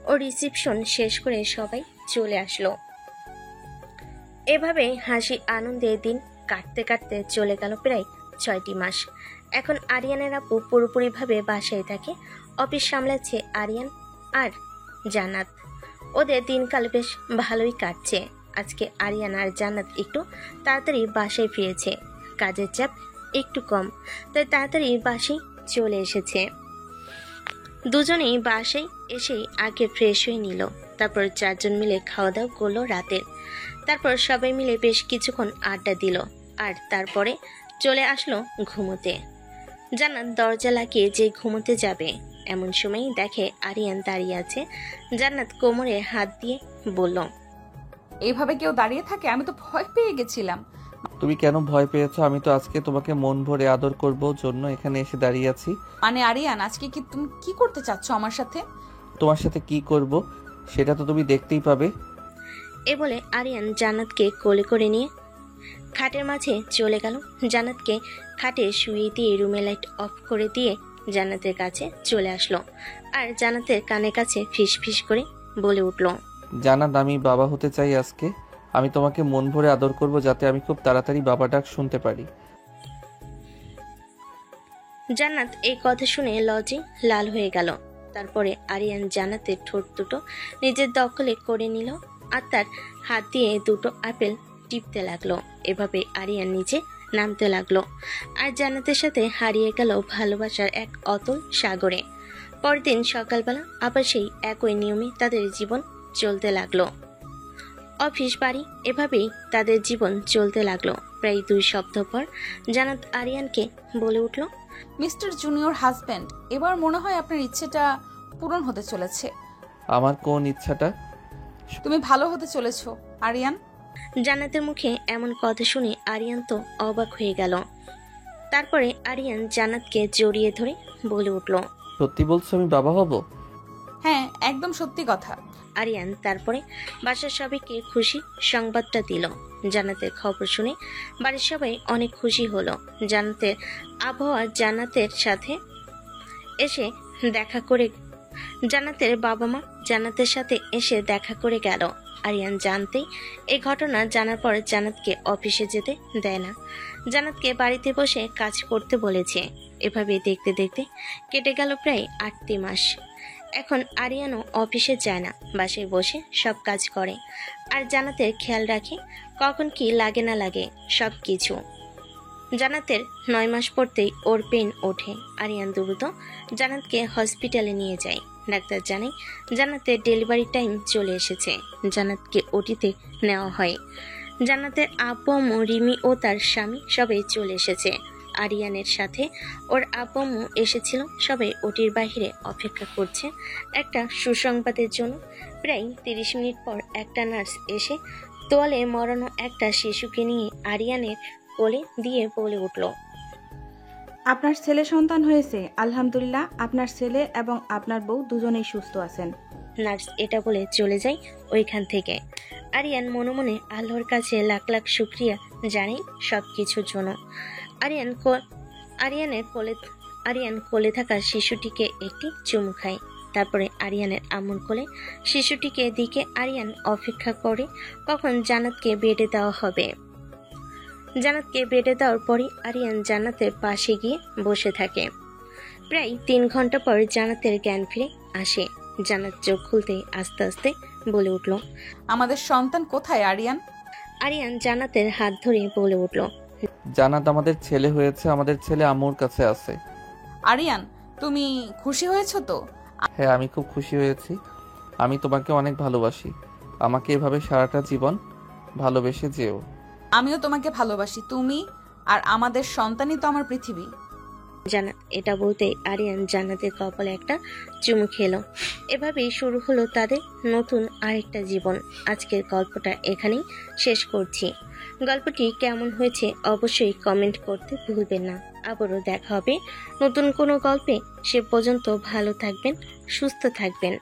C: ও রিসিপশন শেষ করে সবাই চলে আসলো। এভাবে হাসি আনন্দের দিন কাটতে কাটতে চলে গেল প্রায় 6টি মাস। এখন আরিয়ানের আপু পুরোপুরিভাবে বাসায় থাকে। অফিস সামলাচ্ছে আরিয়ান আর জান্নাত। ওদের দিনকাল বেশ ভালোই কাটছে। আজকে আরিয়ান আর জান্নাত একটু তাড়াতাড়ি বাসায় ফিরেছে। কাজের চাপ একটু কম, তাই তাড়াতাড়ি বাসায় চলে এসেছে। দুজনেই বাসায় এসেই আগে ফ্রেশ হয়ে নিল। তারপর 4 জন মিলে খাওয়া দাওয়া করলো রাতের। তারপর সবাই মিলে বেশ কিছুক্ষণ আড্ডা দিল। আর তারপরে চলে আসলো ঘুমোতে। জান্নাত দরজা লাগিয়ে যে ঘুমোতে যাবে, এমন সময় দেখে আরিয়ান দাঁড়িয়ে আছে। জান্নাত কোমরে হাত দিয়ে বলল,
A: এইভাবে কেউ দাঁড়িয়ে থাকে? আমি তো ভয় পেয়ে গেছিলাম।
B: তুমি কেন ভয় পেয়েছো? আমি তো আজকে তোমাকে মন ভরে আদর করব জন্য এখানে এসে দাঁড়িয়ে আছি।
A: মানে আরিয়ান, আজকে কি তুমি কি করতে চাচ্ছ আমার সাথে?
B: তোমার সাথে কি করব সেটা তো তুমি দেখতেই পাবে।
C: এ বলে আরিয়ান জান্নাতকে কোলে করে নিয়ে খাটের মাঝে চলে গেল। জান্নাতকে খাটে শুয়ে দিয়ে রুমে লাইট অফ করে দিয়ে জান্নাতের কাছে চলে আসলো। আর জান্নাতের কানের কাছে ফিস ফিস করে বলে উঠল,
B: জান্নাত, আমি বাবা হতে চাই আজকে। আমি তোমাকে মন ভরে আদর করব যাতে আমি খুব তাড়াতাড়ি বাবা ডাক শুনতে পারি।
C: জান্নাত এই কথা শুনে লজ্জায় লাল হয়ে গেল। তারপরে আরিয়ান জান্নাতের ঠোঁট দুটো নিজের দখলে করে নিল আর তার হাত দিয়ে দুটো আপেল টিপতে লাগলো। এভাবে আরিয়ান নিচে নামতে লাগলো আর জান্নাতের সাথে হারিয়ে গেল ভালোবাসার এক অতল সাগরে। পরদিন সকালবেলা আবার সেই একই নিয়মে তাদের জীবন চলতে লাগলো। অফিস বাড়ি এভাবেই তাদের জীবন চলতে লাগলো। প্রায় 2 সপ্তাহ পর জান্নাত আরিয়ানকে বলে উঠল,
A: মিস্টার জুনিয়র হাজব্যান্ড, এবার মনে হয় আপনার ইচ্ছেটা পূরণ হতে চলেছে।
B: আমার কোন ইচ্ছাটা?
A: তুমি ভালো হতে চলেছো আরিয়ান।
C: জান্নাতের মুখে এমন কথা শুনে আরিয়ান তো অবাক হয়ে গেল। তারপরে আরিয়ান জান্নাতকে জড়িয়ে ধরে বলে উঠল,
B: সত্যি বলছো আমি বাবা হব?
A: হ্যাঁ, একদম সত্যি কথা।
C: আরিয়ান তারপরে বাসার সবাইকে খুশি সংবাদটা দিল। জান্নাতের খবর শুনে বাড়ির সবাই অনেক খুশি হলো। জান্নাতের আবহাওয়া জান্নাতের সাথে এসে দেখা করে জান্নাতের বাবা মা জান্নাতের সাথে এসে দেখা করে গেল। আরিয়ান জানতেই এই ঘটনা জানার পর জান্নাতকে অফিসে যেতে দেয় না, জান্নাতকে বাড়িতে বসে কাজ করতে বলেছে। এভাবে দেখতে দেখতে কেটে গেল প্রায় 8 মাস। এখন আরিয়ানও অফিসে যায় না, বাসায় বসে সব কাজ করে আর জান্নাতের খেয়াল রাখে কখন কি লাগে না লাগে সব কিছু। জান্নাতের 9 মাস পড়তেই ওর পেন ওঠে। আরিয়ান দ্রুত জান্নাতকে হসপিটালে নিয়ে যায়। ডাক্তার জানায় জান্নাতের ডেলিভারি টাইম চলে এসেছে। জান্নাতকে ওটিতে নেওয়া হয়। জান্নাতের আব্বু আম্মু, রিমি ও তার স্বামী সবাই চলে এসেছে। আরিয়ানের সাথে ওর আব্বু আম্মু এসেছিল। সবাই ওটির বাহিরে অপেক্ষা করছে একটা সুসংবাদের জন্য। প্রায় 30 মিনিট পর একটা নার্স এসে তোয়ালে মরানো একটা শিশুকে নিয়ে আরিয়ানের কোলে দিয়ে বলে উঠল,
L: আপনার ছেলে সন্তান হয়েছে। আলহামদুলিল্লাহ, আপনার ছেলে এবং আপনার বউ দুজনেই সুস্থ আছেন।
C: নার্স এটা বলে চলে যায় ওইখান থেকে। আরিয়ান মনে মনে আল্লাহর কাছে লাখ লাখ শুক্রিয়া জানাই সব কিছুর জন্য। আরিয়ান কোলে থাকা শিশুটিকে একটি চুমু খায়। তারপরে আরিয়ানের আম্মুর কোলে শিশুটিকে দিকে আরিয়ান অপেক্ষা করে কখন জান্নাতকে বেডে দেওয়া হবে। জান্নাতকে বেডে দেওয়ার পরই আরিয়ান জান্নাতের পাশে গিয়ে বসে থাকে। প্রায় 3 ঘন্টা পর জান্নাতের জ্ঞান ফিরে আসে। জান্নাত চোখ খুলতে আস্তে আস্তে বলে উঠল,
A: আমাদের সন্তান কোথায় আরিয়ান?
C: আরিয়ান জান্নাতের হাত ধরে বলে উঠল,
B: জান্নাত, আমাদের ছেলে হয়েছে, আমাদের ছেলে আম্মুর কাছে আছে।
A: আরিয়ান, তুমি খুশি হয়েছো তো?
B: হ্যাঁ, আমি খুব খুশি হয়েছি। আমি তোমাকে অনেক ভালোবাসি। আমাকে এভাবে সারাটা জীবন ভালোবেসে যেও।
A: আমিও তোমাকে ভালোবাসি। তুমি আর আমাদের সন্তানই তো আমার পৃথিবী।
C: জান্নাত এটা বলতে আরিয়ান জান্নাতের কপালে একটা চুমু খেলো। এভাবেই শুরু হলো তাদের নতুন আরেকটা জীবন। আজকের গল্পটা এখানেই শেষ করছি। গল্পটি কেমন হয়েছে অবশ্যই কমেন্ট করতে ভুলবেন না। আবারও দেখা হবে নতুন কোনো গল্পে। সে পর্যন্ত ভালো থাকবেন, সুস্থ থাকবেন।